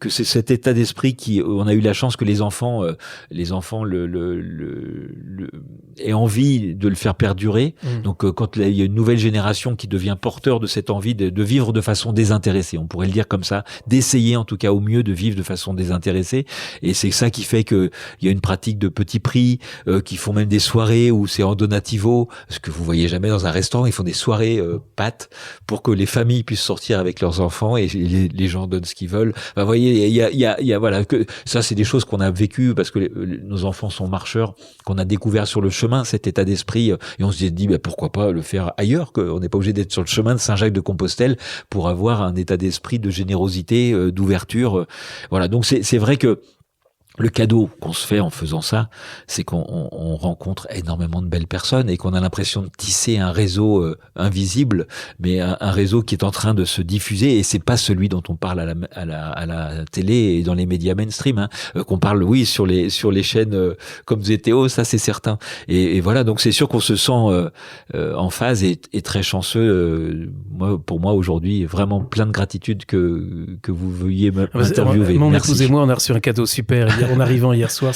c'est cet état d'esprit on a eu la chance que les enfants aient envie de le faire perdurer. Donc quand il y a une nouvelle génération qui devient porteur de cette envie de vivre de façon désintéressée, on pourrait le dire comme ça, d'essayer en tout cas au mieux de vivre de façon désintéressée. Et c'est ça qui fait que il y a une pratique de petits prix, qui font même des soirées où c'est en donativo, ce que vous voyez jamais dans un restaurant. Ils font des soirées pâtes pour que les familles puissent sortir avec leurs enfants et les gens donnent ce qu'ils veulent. Vous voyez, il y a voilà, que ça c'est des choses qu'on a vécues parce que nos enfants sont marcheurs, qu'on a découvert sur le chemin cet état d'esprit, et on s'est dit pourquoi pas le faire ailleurs, qu'on n'est pas obligé d'être sur le chemin de Saint-Jacques-de-Compostelle pour avoir un état d'esprit de générosité, d'ouverture. Voilà, donc c'est vrai que le cadeau qu'on se fait en faisant ça, c'est qu'on rencontre énormément de belles personnes et qu'on a l'impression de tisser un réseau invisible, mais un réseau qui est en train de se diffuser, et c'est pas celui dont on parle à la télé et dans les médias mainstream, hein, qu'on parle sur les chaînes comme ZTO, ça c'est certain. Et voilà, donc c'est sûr qu'on se sent en phase et très chanceux. Pour moi aujourd'hui, vraiment plein de gratitude que vous veuillez m'interviewer.
Mon épouse et moi, on a reçu un cadeau super en arrivant hier soir,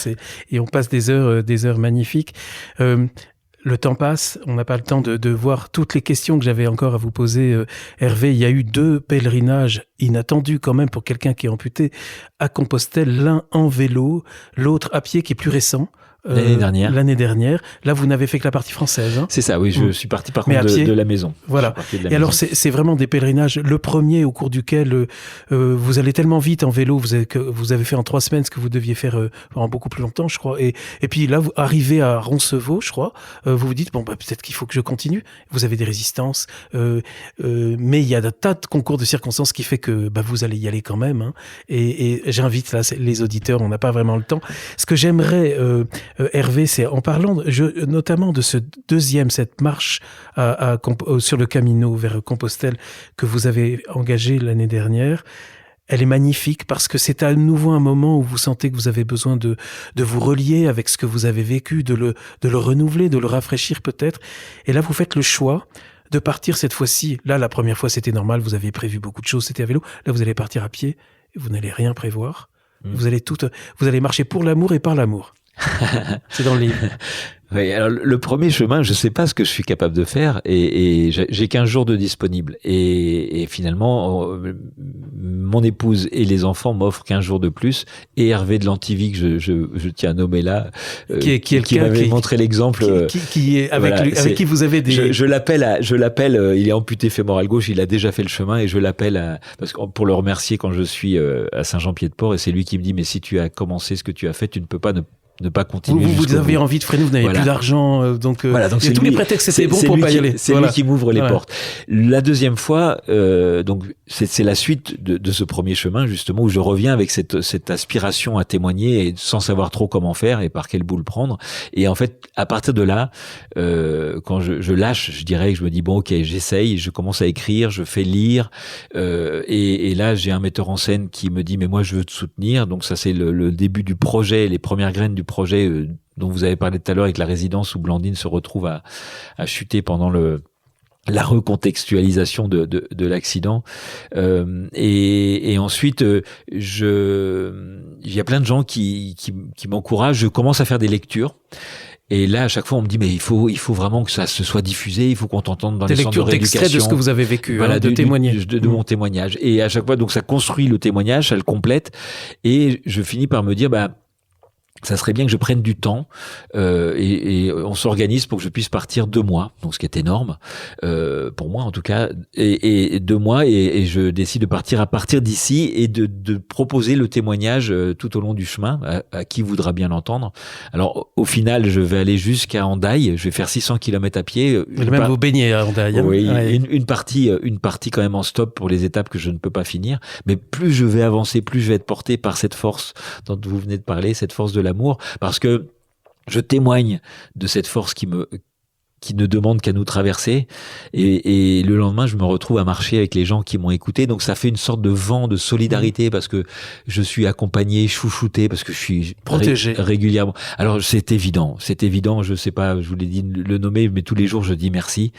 et on passe des heures magnifiques. Le temps passe, on n'a pas le temps de voir toutes les questions que j'avais encore à vous poser. Hervé, il y a eu 2 pèlerinages inattendus quand même pour quelqu'un qui est amputé à Compostelle, l'un en vélo, l'autre à pied, qui est plus récent. L'année dernière. Là, vous n'avez fait que la partie française. Hein.
C'est ça, oui. Je suis parti par contre de la maison.
Voilà. Alors, c'est vraiment des pèlerinages. Le premier au cours duquel vous allez tellement vite en vélo, que vous avez fait en 3 semaines ce que vous deviez faire en beaucoup plus longtemps, je crois. Et puis là, vous arrivez à Roncevaux, je crois. Vous vous dites, peut-être qu'il faut que je continue. Vous avez des résistances. Mais il y a un tas de concours de circonstances qui fait que vous allez y aller quand même. Hein. Et j'invite là les auditeurs, on n'a pas vraiment le temps. Ce que j'aimerais... Hervé, c'est en parlant notamment de cette marche sur le Camino vers Compostelle que vous avez engagée l'année dernière. elle est magnifique parce que c'est à nouveau un moment où vous sentez que vous avez besoin de vous relier avec ce que vous avez vécu, de le renouveler, de le rafraîchir peut-être. Et là, vous faites le choix de partir cette fois-ci. Là, la première fois, c'était normal, vous aviez prévu beaucoup de choses, c'était à vélo. Là, vous allez partir à pied, vous n'allez rien prévoir. Vous allez marcher pour l'amour et par l'amour. C'est dans le livre.
Oui, alors le premier chemin, je sais pas ce que je suis capable de faire et j'ai 15 jours de disponible. Et finalement, mon épouse et les enfants m'offrent 15 jours de plus. Et Hervé de l'Antivie, que je tiens à nommer là, qui m'avait montré l'exemple.
Qui est avec qui vous avez des...
Je l'appelle, il est amputé fémoral gauche, il a déjà fait le chemin et je l'appelle parce que pour le remercier quand je suis à Saint-Jean-Pied-de-Port et c'est lui qui me dit, mais si tu as commencé ce que tu as fait, tu ne peux pas ne pas continuer.
Vous avez envie de freiner, vous n'avez plus d'argent, donc il y a tous les prétextes c'était bon pour pas y aller.
C'est lui qui m'ouvre les portes. La deuxième fois, donc c'est la suite de ce premier chemin justement où je reviens avec cette aspiration à témoigner et sans savoir trop comment faire et par quel bout le prendre. Et en fait, à partir de là, quand je lâche, je dirais que je me dis bon ok, j'essaye, je commence à écrire, je fais lire, et là j'ai un metteur en scène qui me dit mais moi je veux te soutenir. Donc ça c'est le début du projet, les premières graines du projet dont vous avez parlé tout à l'heure avec la résidence où Blandine se retrouve à chuter pendant la recontextualisation de l'accident. Et ensuite, il y a plein de gens qui m'encouragent. Je commence à faire des lectures. Et là, à chaque fois, on me dit, mais il faut vraiment que ça se soit diffusé, il faut qu'on t'entende dans les centres de rééducation.
D'extraits de ce que vous avez vécu,
voilà,
de témoigner.
De mon témoignage. Et à chaque fois, donc, ça construit le témoignage, ça le complète. Et je finis par me dire, ça serait bien que je prenne du temps et on s'organise pour que je puisse partir 2 mois, donc ce qui est énorme pour moi en tout cas, et 2 mois et je décide de partir à partir d'ici et de proposer le témoignage tout au long du chemin à qui voudra bien l'entendre. Alors au final, je vais aller jusqu'à Hendaye, je vais faire 600 km à pied.
Même vous baignez à Hendaye.
Oui, une partie quand même en stop pour les étapes que je ne peux pas finir, mais plus je vais avancer, plus je vais être porté par cette force dont vous venez de parler, cette force de l'amour, parce que je témoigne de cette force qui ne demande qu'à nous traverser, et le lendemain je me retrouve à marcher avec les gens qui m'ont écouté, donc ça fait une sorte de vent de solidarité parce que je suis accompagné, chouchouté, parce que je suis
protégé
régulièrement. Alors c'est évident, je sais pas, je vous l'ai dit le nommer, mais tous les jours je dis merci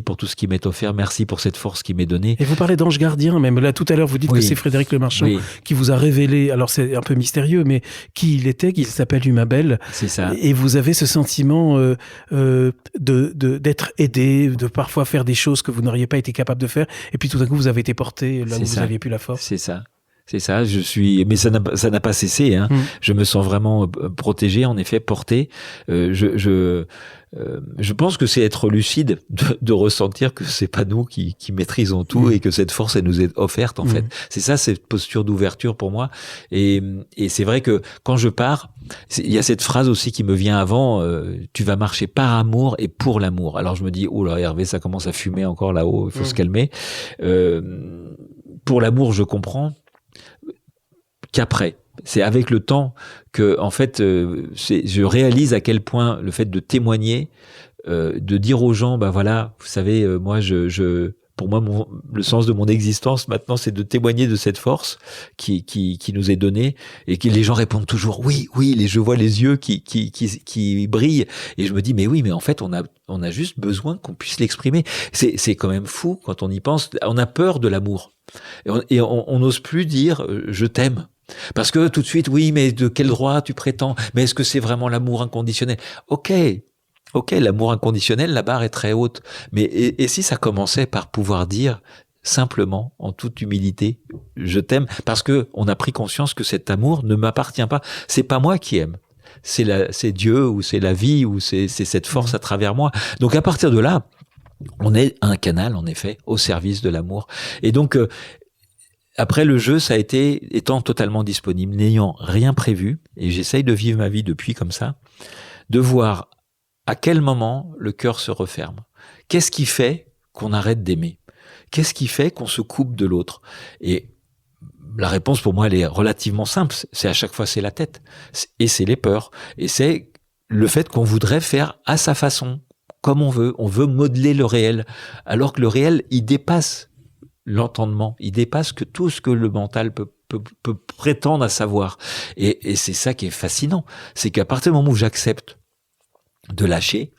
pour tout ce qui m'est offert, merci pour cette force qui m'est donnée.
Et vous parlez d'ange gardien, même là tout à l'heure vous dites que c'est Frédéric Lemarchand qui vous a révélé, alors c'est un peu mystérieux, mais qui il était, qui s'appelle Humabel.
C'est ça.
Et vous avez ce sentiment d'être aidé, de parfois faire des choses que vous n'auriez pas été capable de faire, et puis tout d'un coup vous avez été porté là où vous n'aviez plus la force.
C'est ça. Mais ça n'a pas cessé, hein. Je me sens vraiment protégé, en effet, porté. Je pense que c'est être lucide de ressentir que c'est pas nous qui maîtrisons tout et que cette force elle nous est offerte en fait. C'est ça, cette posture d'ouverture pour moi. Et c'est vrai que quand je pars, il y a cette phrase aussi qui me vient avant, tu vas marcher par amour et pour l'amour. Alors je me dis, oh là Hervé, ça commence à fumer encore là-haut, il faut se calmer. Pour l'amour, je comprends qu'après. C'est avec le temps que, en fait, je réalise à quel point le fait de témoigner, de dire aux gens, voilà, vous savez, moi, pour moi, le sens de mon existence maintenant, c'est de témoigner de cette force qui nous est donnée, et que les gens répondent toujours oui, je vois les yeux qui brillent, et je me dis mais oui, mais en fait, on a juste besoin qu'on puisse l'exprimer. C'est quand même fou quand on y pense. On a peur de l'amour et on n'ose plus dire je t'aime. Parce que tout de suite, oui, mais de quel droit tu prétends? Mais est-ce que c'est vraiment l'amour inconditionnel? Ok, l'amour inconditionnel, la barre est très haute. Mais et si ça commençait par pouvoir dire simplement, en toute humilité, je t'aime, parce que on a pris conscience que cet amour ne m'appartient pas. C'est pas moi qui aime. C'est Dieu, ou c'est la vie, ou c'est cette force à travers moi. Donc à partir de là, on est un canal, en effet, au service de l'amour. Et donc, après le jeu, ça a été, étant totalement disponible, n'ayant rien prévu, et j'essaye de vivre ma vie depuis comme ça, de voir à quel moment le cœur se referme. Qu'est-ce qui fait qu'on arrête d'aimer? Qu'est-ce qui fait qu'on se coupe de l'autre? Et la réponse pour moi, elle est relativement simple. C'est à chaque fois, c'est la tête. Et c'est les peurs. Et c'est le fait qu'on voudrait faire à sa façon, comme on veut. On veut modeler le réel. Alors que le réel, il dépasse l'entendement. Il dépasse tout ce que le mental peut prétendre à savoir. Et c'est ça qui est fascinant. C'est qu'à partir du moment où j'accepte de lâcher,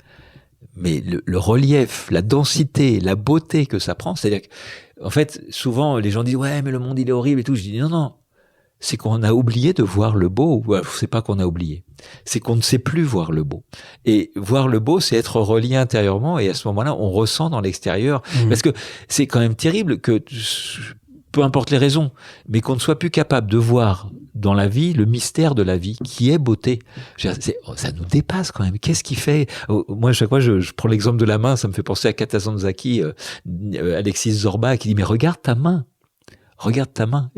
mais le relief, la densité, la beauté que ça prend, c'est-à-dire qu'en fait, souvent, les gens disent « Ouais, mais le monde, il est horrible et tout ». Je dis « Non, c'est qu'on a oublié de voir le beau. » C'est pas qu'on a oublié. C'est qu'on ne sait plus voir le beau. Et voir le beau, c'est être relié intérieurement, et à ce moment-là, on ressent dans l'extérieur. Parce que c'est quand même terrible que, peu importe les raisons, mais qu'on ne soit plus capable de voir dans la vie le mystère de la vie, qui est beauté. Ça nous dépasse quand même. Qu'est-ce qui fait... Moi, à chaque fois, je prends l'exemple de la main, ça me fait penser à Katazanzaki, Alexis Zorba, qui dit « Mais regarde ta main. Regarde ta main. »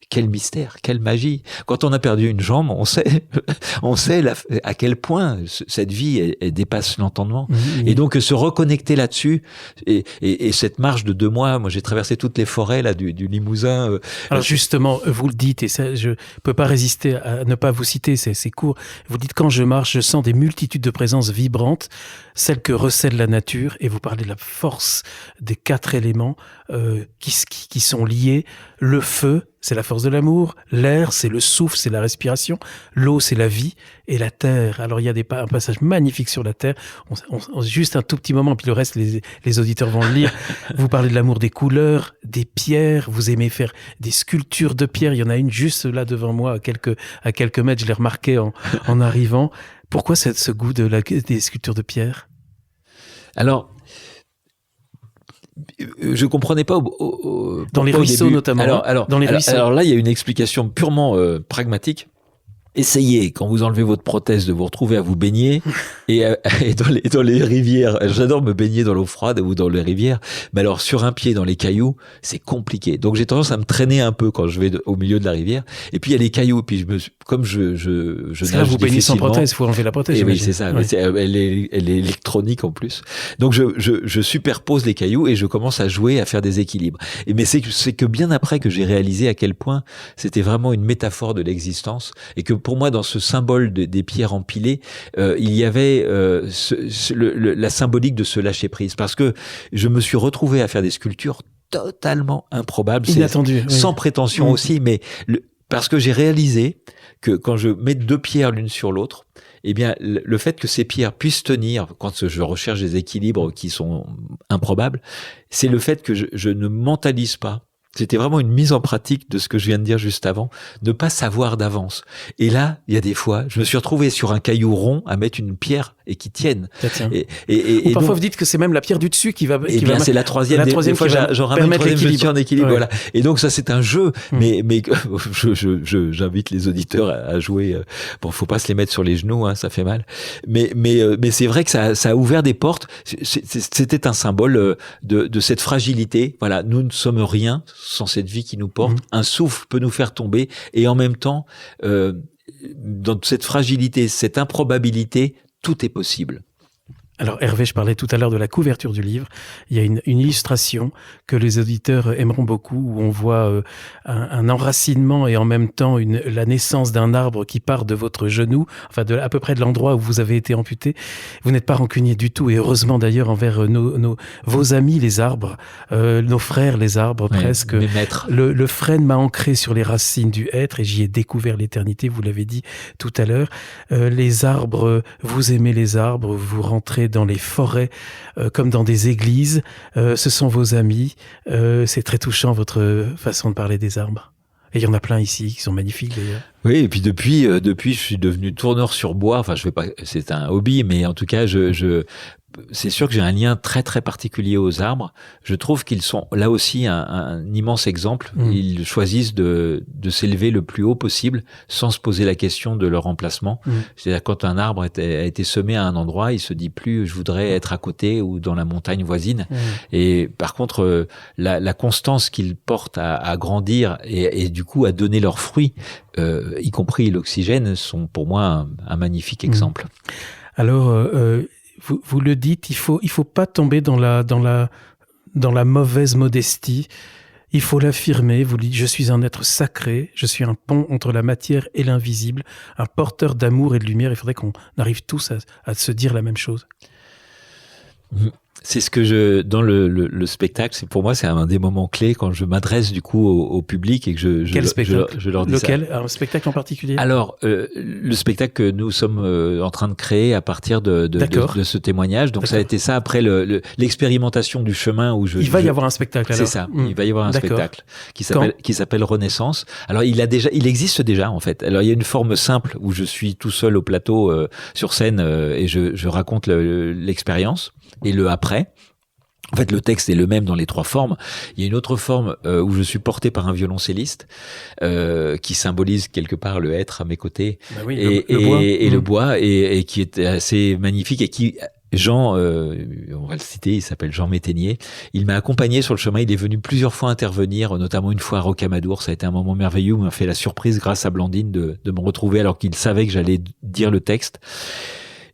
Quel mystère, quelle magie. Quand on a perdu une jambe, on sait à quel point cette vie elle dépasse l'entendement. Et donc se reconnecter là-dessus, et cette marche de 2 mois, moi j'ai traversé toutes les forêts là du Limousin.
Alors justement, vous le dites, et ça, je peux pas résister à ne pas vous citer ces cours. Vous dites, quand je marche, je sens des multitudes de présences vibrantes, celles que recèle la nature, et vous parlez de la force des 4 éléments qui sont liés. Le feu, c'est la force de l'amour. L'air, c'est le souffle, c'est la respiration. L'eau, c'est la vie. Et la terre. Alors, il y a un passage magnifique sur la terre. Juste un tout petit moment, puis le reste, les auditeurs vont le lire. Vous parlez de l'amour des couleurs, des pierres. Vous aimez faire des sculptures de pierre. Il y en a une juste là devant moi, à quelques mètres. Je l'ai remarqué en arrivant. Pourquoi ce goût des sculptures de pierre?
Alors, je comprenais pas
dans les ruisseaux notamment. Dans les ruisseaux.
Alors là, il y a une explication purement pragmatique. Essayez, quand vous enlevez votre prothèse, de vous retrouver à vous baigner et dans les rivières. J'adore me baigner dans l'eau froide ou dans les rivières, mais alors sur un pied dans les cailloux, c'est compliqué. Donc j'ai tendance à me traîner un peu quand je vais au milieu de la rivière. Et puis il y a les cailloux. Et puis comme je
nage là, vous baignez sans prothèse, il faut enlever la prothèse.
Et oui, c'est ça. Ouais. Elle est électronique en plus. Donc je superpose les cailloux et je commence à jouer, à faire des équilibres. Mais c'est que bien après que j'ai réalisé à quel point c'était vraiment une métaphore de l'existence, et que pour moi, dans ce symbole des pierres empilées, il y avait la symbolique de ce lâcher prise, parce que je me suis retrouvé à faire des sculptures totalement improbables,
inattendues,
sans prétention aussi, mais parce que j'ai réalisé que quand je mets 2 pierres l'une sur l'autre, eh bien, le fait que ces pierres puissent tenir quand je recherche des équilibres qui sont improbables, c'est le fait que je ne mentalise pas. C'était vraiment une mise en pratique de ce que je viens de dire juste avant, ne pas savoir d'avance. Et là, il y a des fois, je me suis retrouvé sur un caillou rond à mettre une pierre et qui tienne.
Ou parfois, vous dites que c'est même la pierre du dessus qui va...
c'est la troisième. Des fois, j'en ramène une troisième, je suis en équilibre. Ouais. Voilà. Et donc, ça, c'est un jeu. Mais j'invite les auditeurs à jouer. Bon, faut pas se les mettre sur les genoux, hein, ça fait mal. Mais c'est vrai que ça a ouvert des portes. C'était un symbole de cette fragilité. Voilà, nous ne sommes rien sans cette vie qui nous porte. Un souffle peut nous faire tomber, et en même temps, dans cette fragilité, cette improbabilité, tout est possible.
Alors Hervé, je parlais tout à l'heure de la couverture du livre. Il y a une illustration que les auditeurs aimeront beaucoup, où on voit un enracinement et en même temps la naissance d'un arbre qui part de votre genou, enfin à peu près de l'endroit où vous avez été amputé. Vous n'êtes pas rancunier du tout, et heureusement d'ailleurs envers vos amis les arbres, nos frères les arbres, ouais, presque.
Mes maîtres.
Le frêne m'a ancré sur les racines du hêtre et j'y ai découvert l'éternité, vous l'avez dit tout à l'heure. Les arbres, vous aimez les arbres, vous rentrez dans les forêts comme dans des églises, ce sont vos amis, c'est très touchant votre façon de parler des arbres. Et il y en a plein ici qui sont magnifiques d'ailleurs.
Oui, et puis depuis je suis devenu tourneur sur bois, enfin je fais pas, c'est un hobby, mais en tout cas c'est sûr que j'ai un lien très très particulier aux arbres. Je trouve qu'ils sont là aussi un immense exemple. Ils choisissent de s'élever le plus haut possible sans se poser la question de leur emplacement. C'est-à-dire quand un arbre a été semé à un endroit, il se dit plus je voudrais être à côté ou dans la montagne voisine. Et par contre, la constance qu'ils portent à grandir et du coup à donner leurs fruits, y compris l'oxygène, sont pour moi un magnifique exemple.
Alors, vous le dites, il faut pas tomber dans la mauvaise modestie. Il faut l'affirmer. Vous dites, je suis un être sacré, je suis un pont entre la matière et l'invisible, un porteur d'amour et de lumière. Il faudrait qu'on arrive tous à se dire la même chose.
C'est ce que dans le spectacle, pour moi, c'est un des moments clés quand je m'adresse du coup au public et que
Quel spectacle ?
je leur dis
Lequel ?
ça.
Un spectacle en particulier ?
Alors, le spectacle que nous sommes en train de créer à partir de ce témoignage. Donc, ça a été ça après l'expérimentation du chemin où
il va y avoir un spectacle alors.
C'est ça. Il va y avoir un spectacle qui s'appelle Renaissance. Alors, il existe déjà en fait. Alors, il y a une forme simple où je suis tout seul au plateau sur scène et je raconte l'expérience. Et le après, en fait, le texte est le même dans les trois formes. Il y a une autre forme où je suis porté par un violoncelliste qui symbolise quelque part le être à mes côtés le bois et qui est assez magnifique et qui Jean, on va le citer, il s'appelle Jean Métainier. Il m'a accompagné sur le chemin. Il est venu plusieurs fois intervenir, notamment une fois à Rocamadour. Ça a été un moment merveilleux où il m'a fait la surprise, grâce à Blandine, de me retrouver alors qu'il savait que j'allais dire le texte.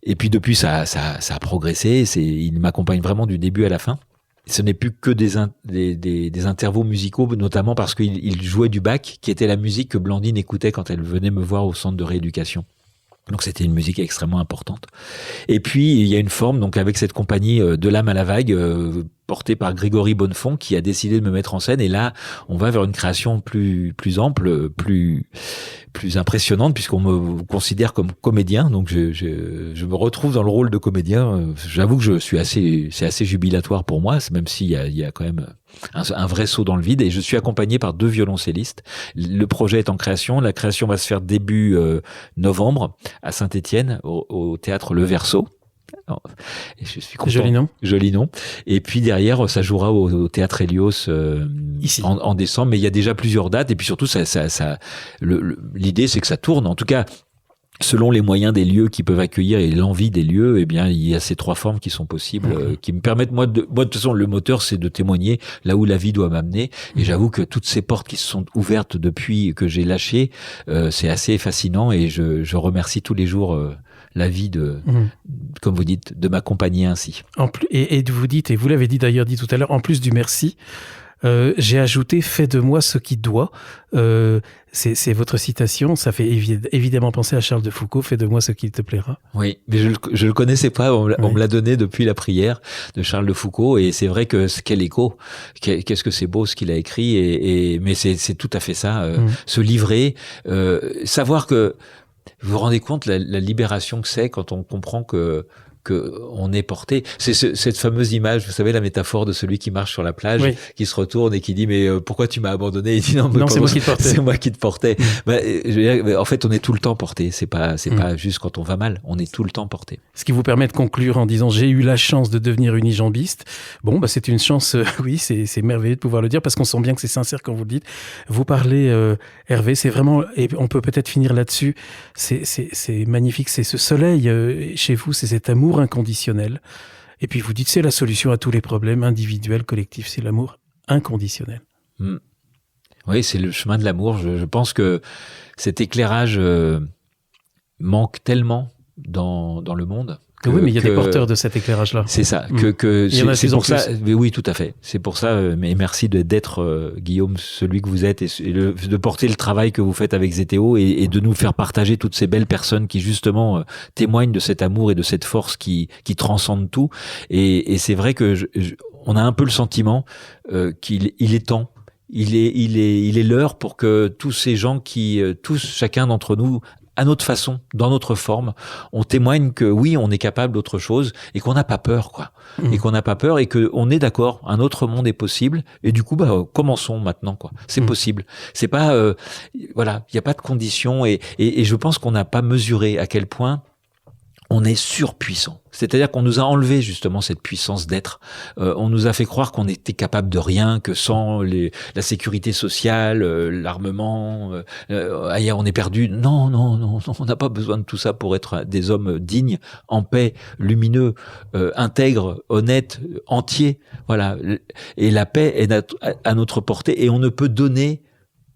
Et puis depuis, ça a progressé. Il m'accompagne vraiment du début à la fin. Ce n'est plus que des intervaux musicaux, notamment parce qu'il jouait du Bach, qui était la musique que Blandine écoutait quand elle venait me voir au centre de rééducation. Donc c'était une musique extrêmement importante. Et puis il y a une forme, donc avec cette compagnie de l'âme à la vague, portée par Grégory Bonnefond, qui a décidé de me mettre en scène. Et là, on va vers une création plus ample, plus impressionnante, puisqu'on me considère comme comédien. Donc je me retrouve dans le rôle de comédien. J'avoue que c'est assez jubilatoire pour moi, même s'il y a quand même un vrai saut dans le vide. Et je suis accompagné par 2 violoncellistes. Le projet est en création. La création va se faire début novembre à Saint-Étienne, au théâtre Le Verseau. Et je suis content. Joli nom. Et puis derrière, ça jouera au théâtre Hélios ici en décembre. Mais il y a déjà plusieurs dates. Et puis surtout, l'idée, c'est que ça tourne. En tout cas, selon les moyens des lieux qui peuvent accueillir et l'envie des lieux, eh bien, il y a ces 3 formes qui sont possibles, qui me permettent moi de toute façon, le moteur, c'est de témoigner là où la vie doit m'amener. Et j'avoue que toutes ces portes qui se sont ouvertes depuis que j'ai lâché, c'est assez fascinant et je remercie tous les jours la vie comme vous dites, de m'accompagner ainsi.
Et vous dites, et vous l'avez d'ailleurs dit tout à l'heure, en plus du merci, j'ai ajouté « Fais de moi ce qui doit ». C'est votre citation, ça fait évidemment penser à Charles de Foucault, « Fais de moi ce qu'il te plaira ». Oui,
mais je le connaissais pas, on me l'a donné depuis la prière de Charles de Foucault, et c'est vrai que quel écho, qu'est-ce que c'est beau ce qu'il a écrit, mais c'est tout à fait ça, se livrer, savoir que, vous vous rendez compte la libération que c'est quand on comprend que on est porté. C'est cette fameuse image, vous savez, la métaphore de celui qui marche sur la plage, qui se retourne et qui dit mais pourquoi tu m'as abandonné? Il dit non,
c'est moi qui te portais.
C'est moi qui te portais. En fait, on est tout le temps porté. C'est pas juste quand on va mal. On est tout le temps porté.
Ce qui vous permet de conclure en disant j'ai eu la chance de devenir unijambiste. Bon, c'est une chance. Oui, c'est merveilleux de pouvoir le dire parce qu'on sent bien que c'est sincère quand vous le dites. Vous parlez, Hervé, c'est vraiment, et on peut peut-être finir là-dessus. C'est magnifique. C'est ce soleil chez vous, c'est cet amour inconditionnel. Et puis vous dites c'est la solution à tous les problèmes individuels, collectifs, c'est l'amour inconditionnel.
Oui, c'est le chemin de l'amour. Je pense que cet éclairage manque tellement dans le monde.
Oui, mais il y a des porteurs de cet éclairage-là.
C'est ça. C'est pour ça. Mais oui, tout à fait. C'est pour ça. Mais merci d'être Guillaume, celui que vous êtes, et de porter le travail que vous faites avec Zeteo et de nous faire partager toutes ces belles personnes qui justement témoignent de cet amour et de cette force qui transcende tout. Et c'est vrai que on a un peu le sentiment qu'il est temps. Il est l'heure pour que tous ces gens chacun d'entre nous, à notre façon, dans notre forme, on témoigne que oui, on est capable d'autre chose et qu'on n'a pas peur, quoi. Et qu'on n'a pas peur et qu'on est d'accord, un autre monde est possible. Et du coup, commençons maintenant, quoi. C'est possible. C'est pas, il n'y a pas de conditions et je pense qu'on n'a pas mesuré à quel point on est surpuissant. C'est-à-dire qu'on nous a enlevé justement cette puissance d'être. On nous a fait croire qu'on était capable de rien, que sans la sécurité sociale, l'armement, ailleurs on est perdu. Non, on n'a pas besoin de tout ça pour être des hommes dignes, en paix, lumineux, intègres, honnêtes, entiers. Voilà. Et la paix est à notre portée et on ne peut donner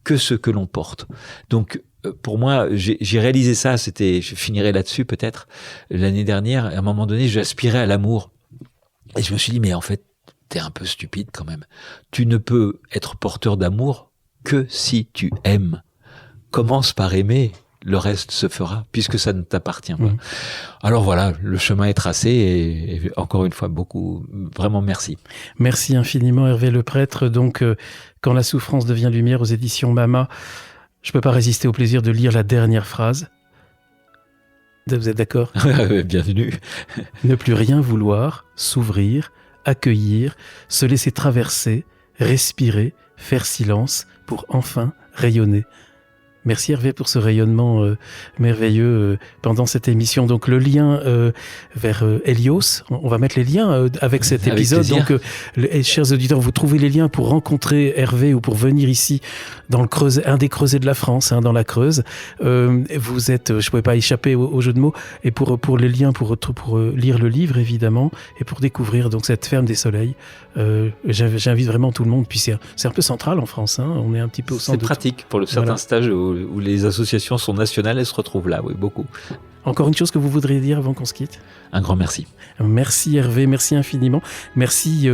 que ce que l'on porte. Donc, pour moi, j'ai réalisé ça, je finirai là-dessus peut-être, l'année dernière, à un moment donné, j'aspirais à l'amour. Et je me suis dit, mais en fait, t'es un peu stupide quand même. Tu ne peux être porteur d'amour que si tu aimes. Commence par aimer. le reste se fera, puisque ça ne t'appartient pas. Alors voilà, le chemin est tracé et encore une fois, vraiment merci.
Merci infiniment Hervé Le Prêtre. Donc, Quand la souffrance devient lumière aux éditions Mama, je peux pas résister au plaisir de lire la dernière phrase. Vous êtes d'accord ?
Bienvenue.
Ne plus rien vouloir, s'ouvrir, accueillir, se laisser traverser, respirer, faire silence pour enfin rayonner. Merci Hervé pour ce rayonnement merveilleux pendant cette émission. Donc le lien vers Hélios, on va mettre les liens avec cet épisode.
Plaisir.
Donc chers auditeurs, vous trouvez les liens pour rencontrer Hervé ou pour venir ici dans le Creuset, un des creusets de la France, dans la Creuse. Vous êtes, je ne pouvais pas échapper au jeu de mots, et pour les liens, pour lire le livre évidemment, et pour découvrir donc cette ferme des Soleils, j'invite vraiment tout le monde. Puis c'est un peu central en France, on est un petit peu au centre.
C'est pratique pour certains stages où les associations sont nationales, elles se retrouvent là, oui, beaucoup.
Encore une chose que vous voudriez dire avant qu'on se quitte ?
Un grand merci.
Merci Hervé, merci infiniment. Merci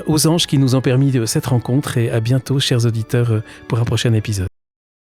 aux anges qui nous ont permis cette rencontre, et à bientôt chers auditeurs pour un prochain épisode.